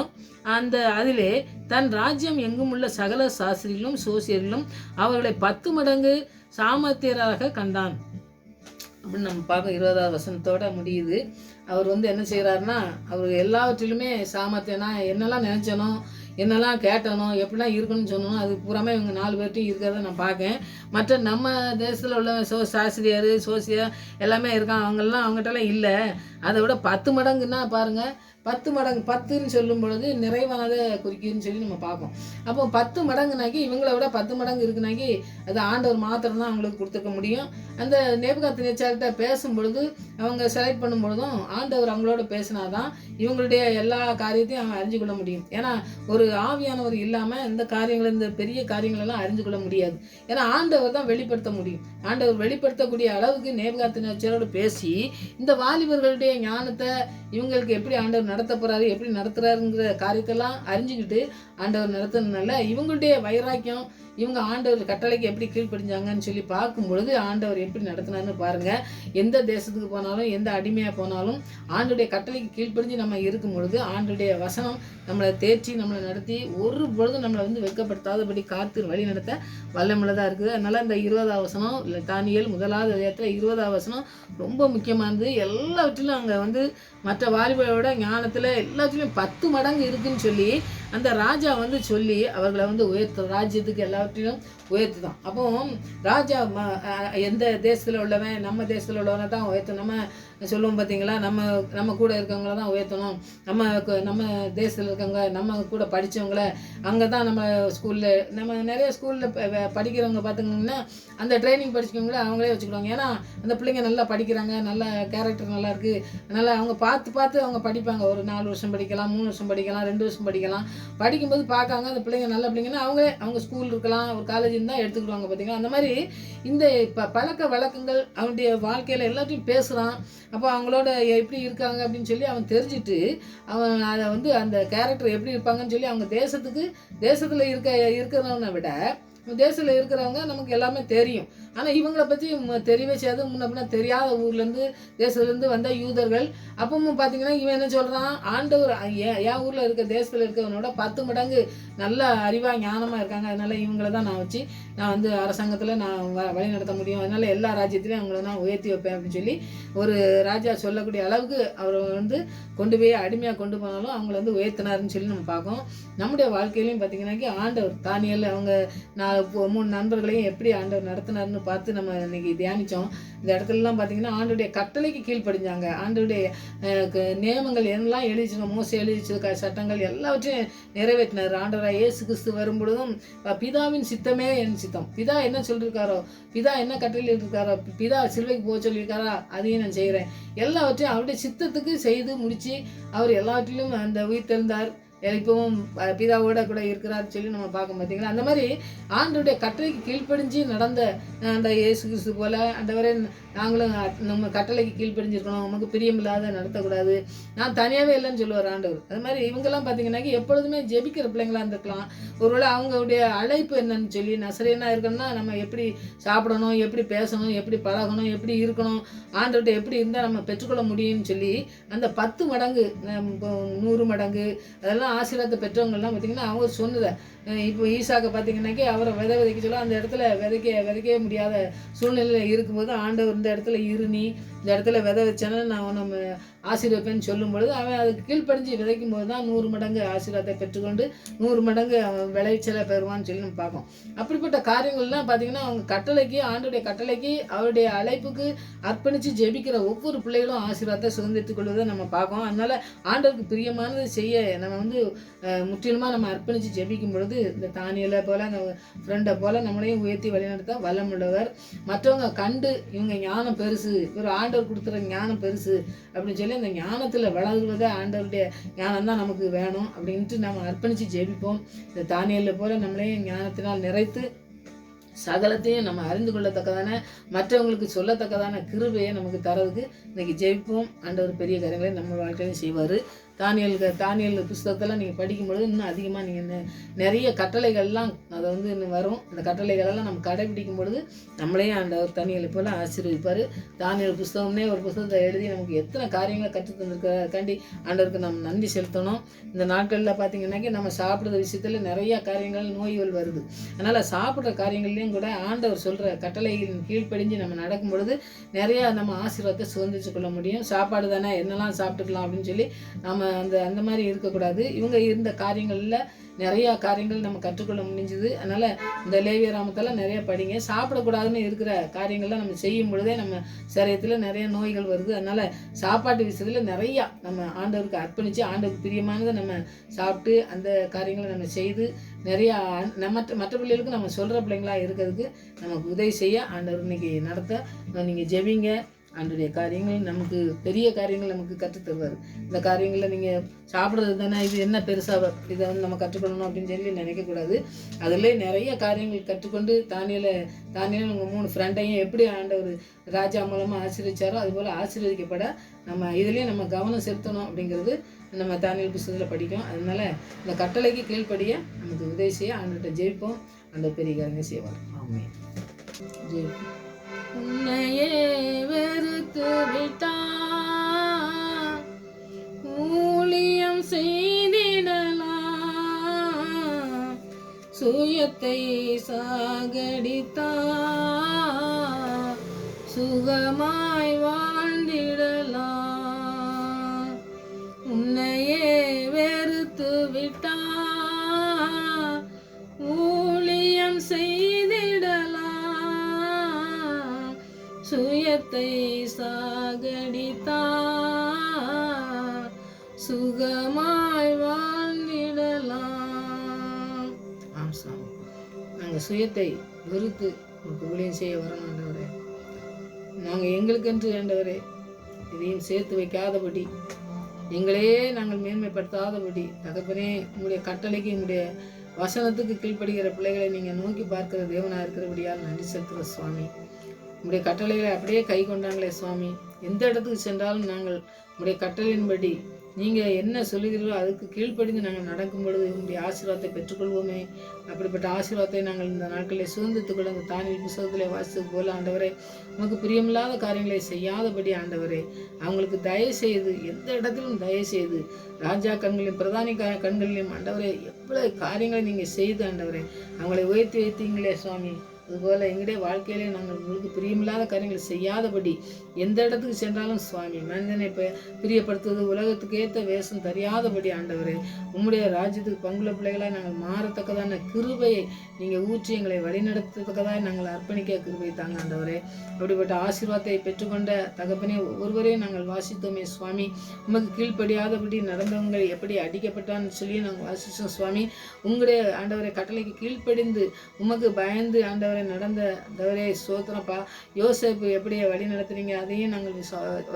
அதிலே தன் ராஜ்யம் எங்கும் உள்ள சகல சாஸ்திரிகளும் சோசியர்களும் அவர்களை 10 மடங்கு சாமர்த்தியராக கண்டான் அப்படின்னு நம்ம பார்க்க 20வது வசனத்தோட முடியுது. அவர் வந்து என்ன செய்கிறாருன்னா, அவர் எல்லாவற்றிலுமே சாமர்த்தியனா என்னெல்லாம் நினச்சனோ, என்னெல்லாம் கேட்டனோ, எப்படிலாம் இருக்கணும்னு சொன்னோம், அது பூராமே இவங்க 4 பேர்ட்டையும் இருக்கிறத நான் பார்க்கேன். மற்ற நம்ம தேசத்தில் உள்ள சாஸ்திரியார் சோசியர் எல்லாமே இருக்கான், அவங்கெல்லாம் அவங்ககிட்டலாம் இல்லை. அதை விட 10 மடங்குன்னா பாருங்கள், 10 மடங்கு 10ன்னு சொல்லும் பொழுது நிறைவானதை குறிக்குதுன்னு சொல்லி நம்ம பார்ப்போம். அப்போ 10 மடங்குனாக்கி இவங்களை விட 10 மடங்கு இருக்குனாக்கி அது ஆண்டவர் மாத்திரம் தான் அவங்களுக்கு கொடுத்துருக்க முடியும். அந்த நேபுகாத்நேச்சார்கிட்ட பேசும் பொழுது, அவங்க செலக்ட் பண்ணும் பொழுதும் ஆண்டவர் அவங்களோட பேசினாதான் இவங்களுடைய எல்லா காரியத்தையும் அவங்க அறிஞ்சு கொள்ள முடியும். ஏன்னா ஒரு ஆவியானவர் இல்லாமல் இந்த காரியங்கள், இந்த பெரிய காரியங்களெல்லாம் அறிஞ்சு கொள்ள முடியாது. ஏன்னா ஆண்டவர் தான் வெளிப்படுத்த முடியும். ஆண்டவர் வெளிப்படுத்தக்கூடிய அளவுக்கு நேபுகாத்நேச்சாரோடு பேசி இந்த வாலிபர்களுடைய ஞானத்தை இவங்களுக்கு எப்படி ஆண்டவர் நடத்த போகிறாரு, எப்படி நடத்துகிறாருங்கிற காரியத்தெல்லாம் அறிஞ்சிக்கிட்டு ஆண்டவர் நடத்துறதுனால இவங்களுடைய வைராக்கியம், இவங்க ஆண்டவர் கட்டளைக்கு எப்படி கீழ்ப்படிஞ்சாங்கன்னு சொல்லி பார்க்கும் பொழுது ஆண்டவர் எப்படி நடத்தினார்னு பாருங்கள். எந்த தேசத்துக்கு போனாலும், எந்த அடிமையாக போனாலும் ஆண்டோடைய கட்டளைக்கு கீழ்ப்படிஞ்சு நம்ம இருக்கும் பொழுது ஆண்டோடைய வசனம் நம்மளை தேர்ச்சி நம்மளை நடத்தி ஒரு பொழுதும் நம்மளை வந்து வெட்கப்படுத்தாதபடி காத்து வழி நடத்த வல்லமுள்ளதாக இருக்குது. அதனால் இந்த 20வது வசனம் தானியேல் 1வது அதிகாரத்தில் 20வது வசனம் ரொம்ப முக்கியமானது. எல்லாவற்றிலும் அங்கே வந்து மற்ற வாலிபரோட ஞானத்தில் எல்லாத்துலேயும் 10 மடங்கு இருக்குதுன்னு சொல்லி அந்த ராஜா வந்து சொல்லி அவர்களை வந்து ராஜ்யத்துக்கு எல்லாவற்றிலும் உயர்த்து தான். அப்போ ராஜா எந்த தேசத்தில் உள்ளவன், நம்ம தேசத்தில் உள்ளவனை தான் உயர்த்தணும். நம்ம சொல்லுவோம் பார்த்தீங்களா, நம்ம கூட இருக்கவங்கள தான் உயர்த்தணும். நம்ம தேசத்தில் இருக்கவங்க, நம்ம கூட படித்தவங்கள, அங்கே தான் நம்ம ஸ்கூலில், நம்ம நிறைய ஸ்கூலில் படிக்கிறவங்க பார்த்திங்கன்னா அந்த ட்ரைனிங் படிச்சுக்கவங்கள அவங்களே வச்சுக்கிடுவாங்க. ஏன்னா அந்த பிள்ளைங்க நல்லா படிக்கிறாங்க, நல்ல கேரக்டர் நல்லா இருக்குது, அதனால் அவங்க பார்த்து அவங்க படிப்பாங்க. ஒரு 4 வருஷம் படிக்கலாம், 3 வருஷம் படிக்கலாம், 2 வருஷம் படிக்கலாம். படிக்கும்போது பார்க்காங்க அந்த பிள்ளைங்க நல்ல பிள்ளைங்கன்னா அவங்க ஸ்கூல் இருக்கலாம், ஒரு காலேஜ் தான் எடுத்துக்கிடுவாங்க. பார்த்தீங்களா, அந்த மாதிரி இந்த பழக்க வழக்கங்கள் அவனுடைய வாழ்க்கையில் எல்லாத்தையும் பேசுகிறான். அப்போ அவங்களோட எப்படி இருக்காங்க அப்படின்னு சொல்லி அவன் தெரிஞ்சுட்டு அவன் அதை வந்து அந்த கேரக்டர் எப்படி இருப்பாங்கன்னு சொல்லி அவங்க தேசத்தில் இருக்கிறவனை விட தேசத்தில் இருக்கிறவங்க நமக்கு எல்லாமே தெரியும். ஆனால் இவங்களை பற்றி தெரியவே செய்யாது. முன்ன தெரியாத ஊர்லேருந்து தேசத்துலேருந்து வந்த யூதர்கள். அப்பவும் பார்த்தீங்கன்னா இவன் என்ன சொல்கிறான், ஆண்டவர் என் ஊரில் இருக்க தேசத்தில் இருக்கிறவனோட 10 மடங்கு நல்ல அறிவாக ஞானமாக இருக்காங்க, அதனால் இவங்களை தான் நான் வந்து அரசாங்கத்தில் நான் வழி நடத்த முடியும், அதனால் எல்லா ராஜ்யத்திலையும் அவங்கள நான் உயர்த்தி வைப்பேன் அப்படின்னு சொல்லி ஒரு ராஜா சொல்லக்கூடிய அளவுக்கு அவர் வந்து கொண்டு போய் அடிமையாக கொண்டு போனாலும் அவங்கள வந்து உயர்த்தினாருன்னு சொல்லி நம்ம பார்க்கோம். நம்முடைய வாழ்க்கையிலையும் பார்த்தீங்கன்னாக்கி ஆண்டவர் தானியேல் அவங்க 3 நண்பர்களையும் எப்படி ஆண்டவர் நடத்தினார்னு பார்த்து நம்ம இன்னைக்கு தியானித்தோம். இந்த இடத்துலலாம் பார்த்தீங்கன்னா ஆண்டோடைய கட்டளைக்கு கீழ்ப்படிஞ்சாங்க. ஆண்டோடைய நியமங்கள் எல்லாம் எழுதிச்சு, மோசே எழுதிச்சு சட்டங்கள் எல்லாவற்றையும் நிறைவேற்றினார். ஆண்டவராக இயேசு கிறிஸ்து வரும்பொழுதும் பிதாவின் சித்தமே என் சித்தம், பிதா என்ன சொல்லியிருக்காரோ, பிதா என்ன கட்டளையில் இருக்காரோ, பிதா சிலுவைக்கு போக சொல்லியிருக்காரா, அதையும் நான் செய்கிறேன். எல்லாவற்றையும் அவருடைய சித்தத்துக்கு செய்து முடித்து அவர் எல்லாவற்றிலும் அந்த உயிர்த்தெழுந்தார். இப்பவும் பிதாவோட கூட இருக்கிறார் சொல்லி நம்ம பார்க்க பார்த்தீங்களா. அந்த மாதிரி ஆண்டோடைய கட்டளைக்கு கீழ்ப்படிஞ்சு நடந்த அந்த இயேசு கிறிஸ்து போல் ஆண்டவரே நாங்களும் நம்ம கட்டளைக்கு கீழ்ப்படிஞ்சிருக்கணும், நமக்கு பிரியமில்லாத நடத்தக்கூடாது, நான் தனியாகவே இல்லைன்னு சொல்லுவார் ஆண்டவர். அது மாதிரி இவங்கெல்லாம் பார்த்தீங்கன்னாக்கி எப்பொழுதுமே ஜெபிக்கிற பிள்ளைங்களாக இருந்திருக்கலாம். ஒருவேளை அவங்களுடைய அழைப்பு என்னன்னு சொல்லி நசரேனாக இருக்கணும்னா நம்ம எப்படி சாப்பிடணும், எப்படி பேசணும், எப்படி பழகணும், எப்படி இருக்கணும், ஆண்டவர்கிட்ட எப்படி இருந்தால் நம்ம பெற்றுக்கொள்ள முடியும்னு சொல்லி அந்த 10 மடங்கு 100 மடங்கு அதெல்லாம் ஆசீர்வாதத்தை பெற்றவங்கள்லாம் பார்த்திங்கன்னா அவர் சொன்னதை. இப்போ ஈசாக்கை பார்த்திங்கன்னாக்கி அவரை விதைக்க சொல்ல அந்த இடத்துல விதைக்கவே முடியாத சூழ்நிலையில் இருக்கும்போது ஆண்டவர் இந்த இடத்துல நீ இந்த இடத்துல விதை வச்சேன்னா நான் நம்ம ஆசீர்வப்பேன்னு சொல்லும் பொழுது அவன் அதுக்கு கீழ்ப்படிஞ்சு விதைக்கும் போது தான் 100 மடங்கு ஆசீர்வாதத்தை பெற்றுக்கொண்டு 100 மடங்கு அவன் விளைச்சலை பெறுவான்னு சொல்லி நம்ம பார்ப்போம். அப்படிப்பட்ட காரியங்கள்லாம் பார்த்திங்கன்னா அவங்க கட்டளைக்கு, ஆண்டுடைய கட்டளைக்கு, அவருடைய அழைப்புக்கு அர்ப்பணித்து ஜெபிக்கிற ஒவ்வொரு பிள்ளைகளும் ஆசீர்வாதத்தை சுதந்திரித்துக் கொள்வதை நம்ம பார்ப்போம். அதனால் ஆண்டவருக்கு பிரியமானது செய்ய நம்ம வந்து முற்றிலுமாக நம்ம அர்ப்பணித்து ஜெபிக்கும் பொழுது இந்த தானியலை போல் அந்த ஃப்ரெண்டை போல் நம்மளையும் உயர்த்தி வழிநடத்த வல்லமுள்ளவர். மற்றவங்க கண்டு இவங்க ஞானம் பெருசு, ஒரு ஆண்டவர் கொடுத்துற ஞானம் பெருசு அப்படின்னு சொல்லி அந்த ஞானத்தில் வளர்வதை ஆண்டவருடைய ஞானம் தான் நமக்கு வேணும் அப்படின்ட்டு நம்ம அர்ப்பணித்து ஜெபிப்போம். இந்த தானியலை போல் நம்மளையும் ஞானத்தினால் நிறைத்து சகலத்தையும் நம்ம அறிந்து கொள்ளத்தக்கதான, மற்றவங்களுக்கு சொல்லத்தக்கதான கிருபையை நமக்கு தரதுக்கு இன்னைக்கு ஜெயிப்போம். ஆண்டவர் பெரிய காரியங்களை நம்ம வாழ்க்கையிலையும் செய்வார். தானியல் புஸ்தகத்தெல்லாம் நீங்கள் படிக்கும்பொழுது இன்னும் அதிகமாக நீங்கள் நிறைய கட்டளைகள்லாம் அதை இன்னும் வரும். அந்த கட்டளைகளெல்லாம் நம்ம கடைபிடிக்கும் பொழுது நம்மளையும் ஆண்டவர் தானியலை போல் ஆசீர்வதிப்பார். தானியல் புஸ்தகம்னே ஒரு புஸ்தகத்தை எழுதி நமக்கு எத்தனை காரியங்களை கற்றுத் தந்திருக்காண்டி ஆண்டவருக்கு நம்ம நன்றி செலுத்தணும். இந்த நாட்களில் பார்த்தீங்கன்னாக்கி நம்ம சாப்பிட்ற விஷயத்தில் நிறையா காரியங்கள் நோய்கள் வருது. அதனால் சாப்பிட்ற காரியங்கள்லேயும் கூட ஆண்டவர் சொல்கிற கட்டளைகளின் கீழ்ப்படிஞ்சு நம்ம நடக்கும் பொழுது நிறையா நம்ம ஆசீர்வாதத்தை சுதந்திரிச்சு கொள்ள முடியும். சாப்பாடு தானே என்னெல்லாம் சாப்பிட்டுக்கலாம் அப்படின்னு சொல்லி நம்ம அந்த மாதிரி இருக்கக்கூடாது. இவங்க இருந்த காரியங்களில் நிறையா காரியங்கள் நம்ம கற்றுக்கொள்ள முடிஞ்சுது. அதனால் இந்த லேவியராமத்தெல்லாம் நிறைய படிங்க. சாப்பிடக்கூடாதுன்னு இருக்கிற காரியங்கள்லாம் நம்ம செய்யும் பொழுதே நம்ம சரீரத்தில் நிறைய நோய்கள் வருது. அதனால் சாப்பாட்டு விஷயத்தில் நிறையா நம்ம ஆண்டவருக்கு அர்ப்பணித்து ஆண்டவருக்கு பிரியமானதை நம்ம சாப்பிட்டு அந்த காரியங்களை நம்ம செய்து நிறையா மற்ற பிள்ளைகளுக்கு நம்ம சொல்கிற பிள்ளைங்களா இருக்கிறதுக்கு நமக்கு உதவி செய்ய ஆண்டவர் இன்னைக்கு நடத்த நீங்கள் ஜெபிங்க. ஆண்டவருடைய காரியங்கள் நமக்கு பெரிய காரியங்கள் நமக்கு கற்றுத்தருவார். இந்த காரியங்களில் நீங்கள் சாப்பிட்றது தானே, இது என்ன பெருசாக இதை நம்ம கற்றுக்கொள்ளணும் அப்படின்னு சொல்லி நினைக்கக்கூடாது. அதில் நிறைய காரியங்கள் கற்றுக்கொண்டு தானியல் உங்கள் 3 ஃப்ரெண்டையும் எப்படி ஆண்டவர் ராஜா மூலமாக ஆசீர்வதிச்சாரோ அதுபோல் ஆசீர்வதிக்கப்பட நம்ம இதுலேயும் நம்ம கவனம் செலுத்தணும் அப்படிங்கிறது நம்ம தானியல் புஸ்தகத்தில் படிக்கும். அதனால இந்த கட்டளைக்கு கீழ்ப்படிய நமக்கு உதவி செய்ய ஆண்டவர்கிட்ட ஜெயிப்போம். அந்த பெரிய காரியங்கள் செய்வார். ஆமென். ஜெயிப்போம். உன்னையே வெறுத்து விட்டான், ஊழியம் செய்திடலாம், சுயத்தை சாகடித்தான், சுகமாய் வாழ்ந்திடலாம். உன்னையே வெறுத்து விட்டான், ஊழியம் செய்திடலாம், சுயத்தை சாகடித்தான், சுகமாய் வாழ்ந்திடலாம். நாங்கள் சுயத்தை வெறுத்து உங்களுக்கு ஊழியம் செய்ய வரணும் ஆண்டவரே. நாங்கள் எங்களுக்கென்று ஆண்டவரே இதையும் சேர்த்து வைக்காதபடி, எங்களையே நாங்கள் மேன்மைப்படுத்தாதபடி, தகப்பனே உங்களுடைய கட்டளைக்கு உங்களுடைய வசனத்துக்கு கீழ்ப்படுகிற பிள்ளைகளை நீங்கள் நோக்கி பார்க்கிற தேவனாக இருக்கிறபடியால் நன்றி செலுத்துகிற சுவாமி. உங்களுடைய கட்டளைகளை அப்படியே கை கொண்டாங்களே சுவாமி. எந்த இடத்துக்கு சென்றாலும் நாங்கள் உங்களுடைய கட்டளையின்படி நீங்கள் என்ன சொல்லுகிறீர்களோ அதுக்கு கீழ்ப்படிந்து நாங்கள் நடக்கும் பொழுது உங்களுடைய ஆசீர்வாதத்தை பெற்றுக்கொள்வோமே. அப்படிப்பட்ட ஆசீர்வாதத்தை நாங்கள் இந்த நாட்களில் சுதந்திரத்துக்குள்ள அந்த தானியல் புஸ்தகத்திலே வாசித்தது போல ஆண்டவரே, உமக்கு பிரியமில்லாத காரியங்களை செய்யாதபடி ஆண்டவரே, அவங்களுக்கு தயவு செய்து எந்த இடத்திலும் தயவு செய்து ராஜா கண்களையும் பிரதானி கண்களிலும் ஆண்டவரே எவ்வளவு காரியங்களை நீங்கள் செய்து ஆண்டவரே அவங்களை உயர்த்தி வைத்தீங்களே சுவாமி. அதுபோல் எங்களுடைய வாழ்க்கையிலே நாங்கள் உங்களுக்கு பிரியமில்லாத காரியங்களை செய்யாதபடி எந்த இடத்துக்கு சென்றாலும் சுவாமி மனிதனை பிரியப்படுத்துவது உலகத்துக்கு ஏற்ற வேஷம் தெரியாதபடி ஆண்டவரே, உம்முடைய ராஜ்யத்துக்கு பங்குள்ள பிள்ளைகளாக நாங்கள் மாறத்தக்கதான கிருபையை நீங்கள் ஊற்றி எங்களை வழிநடத்தத்தக்கதாக நாங்கள் அர்ப்பணிக்க கிருபை தாங்க ஆண்டவரே. அப்படிப்பட்ட ஆசீர்வாதத்தை பெற்றுக்கொண்ட தகப்பனே ஒவ்வொருவரையும் நாங்கள் வாசித்தோமே சுவாமி. உமக்கு கீழ்ப்படியாதபடி நடந்தவங்க எப்படி அடிக்கப்பட்டான்னு சொல்லி நாங்கள் வாசித்தோம் சுவாமி. உங்களுடைய ஆண்டவரை கட்டளைக்கு கீழ்ப்படிந்து உமக்கு பயந்து ஆண்டவரை நடந்த தவறே சோத்திரப்பா. யோசேப்பு எப்படி வழி நடத்துறீங்க அதையும் நாங்கள்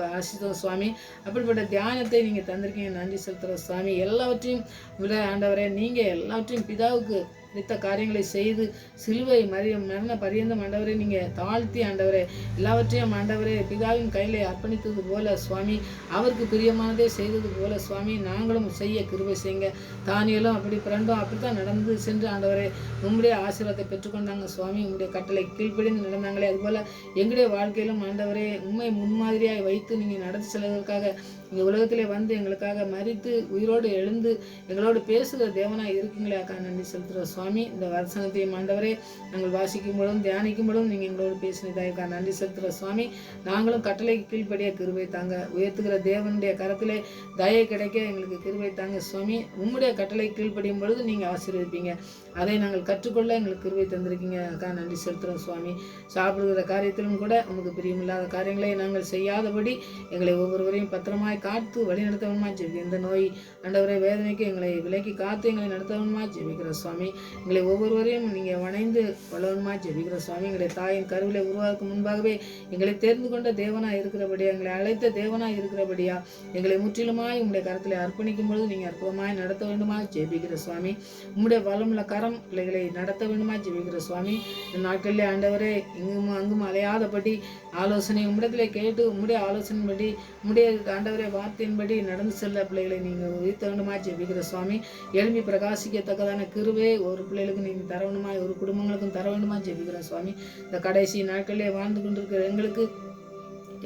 வாசித்தோம் சுவாமி. அப்படிப்பட்ட தியானத்தை நீங்கள் தந்திருக்கீங்க, நன்றி செலுத்துகிற சுவாமி. எல்லாவற்றையும் விட ஆண்டவரே நீங்கள் எல்லாவற்றையும் பிதாவுக்கு நித்த காரியங்களை செய்து சிலுவை மரண பரியந்தம் ஆண்டவரே நீங்கள் தாழ்த்தி ஆண்டவரே எல்லாவற்றையும் ஆண்டவரே பிதாவின் கையிலே அர்ப்பணித்தது போல சுவாமி, அவருக்கு பிரியமானதே செய்தது போல சுவாமி நாங்களும் செய்ய கிருபை செய்யுங்க. தானியலும் அப்படி பிறண்டும் அப்படித்தான் நடந்து சென்று ஆண்டவரே உங்களுடைய ஆசீர்வாதத்தை பெற்றுக்கொண்டாங்க சுவாமி. உங்களுடைய கட்டளை கீழ்ப்படிந்து நடந்தாங்களே அதுபோல் எங்களுடைய வாழ்க்கையிலும் ஆண்டவரே உண்மை முன்மாதிரியாக வைத்து நீங்கள் நடத்தி செல்வதற்காக இந்த உலகத்திலே வந்து எங்களுக்காக மரித்து உயிரோடு எழுந்து எங்களோடு பேசுகிற தேவனாக இருக்கீங்களே அக்கா நன்றி செலுத்துகிற சுவாமி. இந்த வசனத்தையும் ஆண்டவரே நாங்கள் வாசிக்கும் பொழுதும் தியானிக்கும் பொழுதும் நீங்கள் எங்களோடு பேசினதாக்கா நன்றி செலுத்துகிற சுவாமி. நாங்களும் கட்டளைக்கு கீழ்ப்படிய கிருபை தாங்க. உயர்த்துகிற தேவனுடைய கரத்திலே தயை கிடைக்க எங்களுக்கு கிருபை தாங்க சுவாமி. உம்முடைய கட்டளை கீழ்ப்படியும் பொழுது நீங்கள் ஆசீர்வதிப்பீங்க. அதை நாங்கள் கற்றுக்கொள்ள எங்களுக்கு கிருபை தந்திருக்கீங்க அக்கா நன்றி செலுத்துகிறோம் சுவாமி. சாப்பிடுகிற காரியத்திலும் கூட உமக்கு பிரியமில்லாத காரியங்களை நாங்கள் செய்யாதபடி எங்களை ஒவ்வொருவரையும் பத்திரமாய் காத்து வழி நடத்தவனுமா ஜெபி. இந்த நோய் ஆண்டவரை வேதனைக்கு எங்களை விலக்கி காத்து எங்களை நடத்தவனுமா ஜெபிக்கிற சுவாமி. எங்களை ஒவ்வொருவரையும் நீங்கள் வணைந்து கொள்ளவனுமா ஜெபிக்கிற சுவாமி. எங்களுடைய தாயின் கருவிலை உருவாக்கு முன்பாகவே எங்களை தேர்ந்து கொண்ட தேவனாக இருக்கிறபடியா, எங்களை அழைத்த தேவனாக இருக்கிறபடியா எங்களை முற்றிலுமாய் உங்களுடைய கரத்தில் அர்ப்பணிக்கும் பொழுது நீங்கள் அற்புதமாய் நடத்த வேண்டுமா ஜெபிக்கிற சுவாமி. உங்களுடைய வளமுள்ள கரம் பிரகாரம் பிள்ளைகளை நடத்த வேண்டுமா ஜெபிக்கிற சுவாமி. இந்த நாட்களிலே ஆண்டவரே இங்கும் அங்கும் அலையாதபடி ஆலோசனை உம்மிடத்திலே கேட்டு உம்முடைய ஆலோசனைப்படி உம்முடைய ஆண்டவரே வார்த்தையின்படி நடந்து செல்ல பிள்ளைகளை நீங்கள் உயர்த்த வேண்டுமா ஜெபிக்கிற சுவாமி. எழும்பி பிரகாசிக்கத்தக்கதான கிருபை ஒரு பிள்ளைகளுக்கு நீங்கள் தர வேண்டுமா, ஒரு குடும்பங்களுக்கும் தர வேண்டுமா ஜெபிக்கிற சுவாமி. இந்த கடைசி நாட்களிலே வாழ்ந்து கொண்டிருக்கிற எங்களுக்கு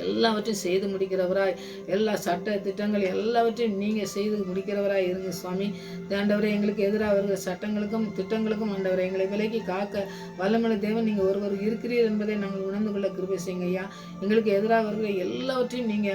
எல்லாவற்றையும் செய்து முடிக்கிறவராய், எல்லா சட்ட திட்டங்கள் எல்லாவற்றையும் நீங்கள் செய்து முடிக்கிறவராய் இருங்க சுவாமி. ஆண்டவரே எங்களுக்கு எதிராக வருகிற சட்டங்களுக்கும் திட்டங்களுக்கும் ஆண்டவரை எங்களை விலக்கி காக்க வல்லமையுள்ள தேவன் நீங்கள் ஒருவர் இருக்கிறீர் என்பதை நாங்கள் உணர்ந்து கொள்ள கிருபை செய்யுங்க ஐயா. எங்களுக்கு எதிராக வருகிற எல்லாவற்றையும் நீங்கள்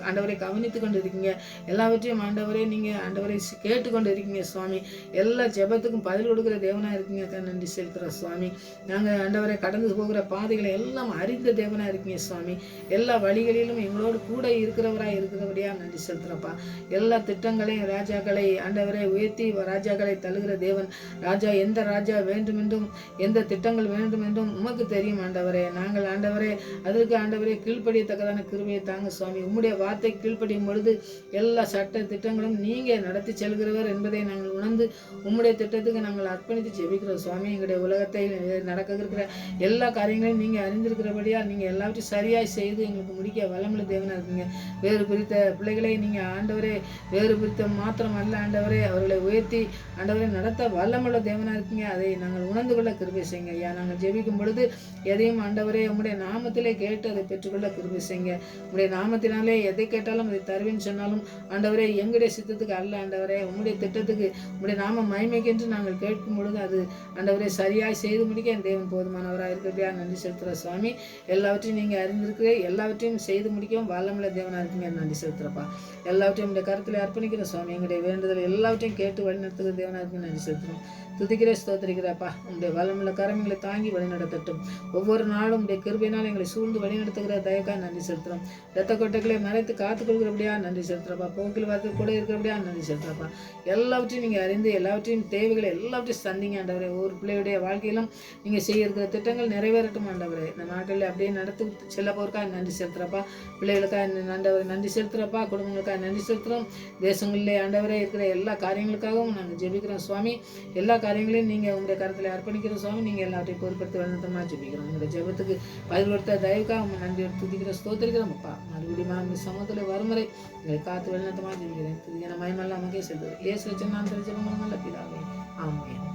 ஆண்டவரை கவனித்து கொண்டு இருக்கீங்க. எல்லாவற்றையும் ஆண்டவரே நீங்கள் ஆண்டவரை கேட்டுக்கொண்டு இருக்கீங்க சுவாமி. எல்லா ஜெபத்துக்கும் பதில் கொடுக்குற தேவனாக இருக்கீங்க. நன்றி செலுத்துகிற சுவாமி. நாங்கள் ஆண்டவரை கடந்து போகிற பாதைகளை எல்லாம் அறிந்த தேவனாக இருக்கீங்க சுவாமி. எல்லா வழிகளிலும் எங்களோடு கூட இருக்கிறபடியா நன்றி செலுத்துறப்பா. எல்லா திட்டங்களையும் ராஜாக்களை ஆண்டவரை உயர்த்தி ராஜாக்களை தள்ளுகிற தேவன். ராஜா எந்த ராஜா வேண்டும் என்றும் எந்த திட்டங்கள் வேண்டும் என்றும் உமக்கு தெரியும் ஆண்டவரே. நாங்கள் ஆண்டவரே அதற்கு ஆண்டவரே கீழ்ப்படியத்தக்கதான கிருபையை தாங்க சுவாமி. உம்முடைய வார்த்தை கீழ்ப்படியும் பொழுது எல்லா சட்ட திட்டங்களும் நீங்க நடத்தி செல்கிறவர் என்பதை நாங்கள் உணர்ந்து உம்முடைய திட்டத்துக்கு நாங்கள் அர்ப்பணித்து ஜெபிக்கிறோம் சுவாமி. எங்களுடைய உலகத்தை நடக்க இருக்கிற எல்லா காரியங்களையும் நீங்க அறிந்திருக்கிறபடியா நீங்க எல்லாவற்றையும் சரியாய் செய்து எங்களுக்கு முடிக்க வல்லமுள்ள தேவனா இருக்கீங்க. வேறு பிரித்த பிள்ளைகளை நீங்க ஆண்டவரே வேறு பிரித்த மாத்திரம் அல்ல ஆண்டவரே அவர்களை உயர்த்தி ஆண்டவரை நடத்த வல்லமுள்ள தேவனா இருக்கீங்க. அதை நாங்கள் உணர்ந்து கொள்ள கிருபை செய்யுங்க ஐயா. நாங்கள் ஜெபிக்கும் பொழுது எதையும் ஆண்டவரே உம்முடைய நாமத்திலே கேட்டு அதை பெற்றுக்கொள்ள கிருபை செய்யுங்க. உம்முடைய நாமத்தினாலே எதை கேட்டாலும் அதை தருவேன்னு சொன்னாலும் ஆண்டவரே எங்களுடைய சித்தத்துக்கு அல்ல ஆண்டவரே உம்முடைய திட்டத்துக்கு உம்முடைய நாம மகிமைக்கென்று நாங்கள் கேட்கும் பொழுது அது ஆண்டவரை சரியாய் செய்து முடிக்க என் தேவன் போதுமானவராக இருக்கிறபடியா நன்றி செலுத்துகிற சுவாமி. எல்லாவற்றையும் நீங்கள் அறிந்திருக்கிற எல்லாவற்றையும் செய்து முடிக்கவும் வல்லமுள்ள தேவனாக இருக்கீங்க. நன்றி செலுத்துறப்பா. எல்லாவற்றையும் இந்த கருத்தில் அர்ப்பணிக்கிற சுவாமி. எங்களுடைய வேண்டுதல் எல்லாவற்றையும் கேட்டு வழிநடத்துகிற தேவனாக இருக்குன்னு நன்றி செலுத்துறோம். துதிக்கிற ஸ்தோத்திரிக்கிறப்பா. உங்களுடைய வல்லமுள்ள கரங்களை தாங்கி வழிநடத்தட்டும். ஒவ்வொரு நாளும் உடைய கிருபையினால் எங்களை சூழ்ந்து வழிநடத்துகிற தயக்காக நன்றி செலுத்துறோம். இரத்த கொட்டைகளை மறைத்து காத்துக்கொள்கிறபடியா நன்றி செலுத்துறப்பா. போக்கில் வார்த்தை கூட இருக்கிறபடியா நன்றி செலுத்துறப்பா. எல்லாவற்றையும் நீங்கள் அறிந்து எல்லாவற்றையும் தேவைகளை எல்லாவற்றையும் சந்திங்க ஆண்டவரே. ஒவ்வொரு பிள்ளையுடைய வாழ்க்கையிலும் நீங்கள் செய்ய இருக்கிற திட்டங்கள் நிறைவேறட்டும் ஆண்டவரே. இந்த நாட்களில் அப்படியே நடத்து செல்ல போறக்காக நன்றி செலுத்துறப்பா. பிள்ளைகளுக்காக ஆண்டவரை நன்றி செலுத்துறப்பா. குடும்பங்களுக்காக நன்றி செலுத்துறோம். தேசங்களிலே ஆண்டவரே இருக்கிற எல்லா காரியங்களுக்காகவும் நாங்கள் ஜெபிக்கிறோம் சுவாமி. எல்லா காரியங்களையும் நீங்கள் உங்களுடைய கருத்தில் அர்ப்பணிக்கிற சுவாமி. நீங்கள் எல்லாவற்றையும் பொறுப்படுத்தி வளர்ந்தமாக ஜெபிக்கிறோம். உங்களுடைய ஜெபத்துக்கு பதில் கொடுத்த தயவுக்காக உங்கள் நன்றி துதிக்கிற ஸ்தோத்திரிக்கிறோம் அப்பா. மறுபடியும் அந்த சமூகத்தில் வருமுறை எங்களை காத்து வழிநடத்தமாக ஜெபிக்கிறேன். துதிக்கிற மயமெல்லாம் நமக்கே செல்வது ஏசு வச்சு நான் தெரிஞ்சவங்க நல்ல பிதாவே. ஆமென்.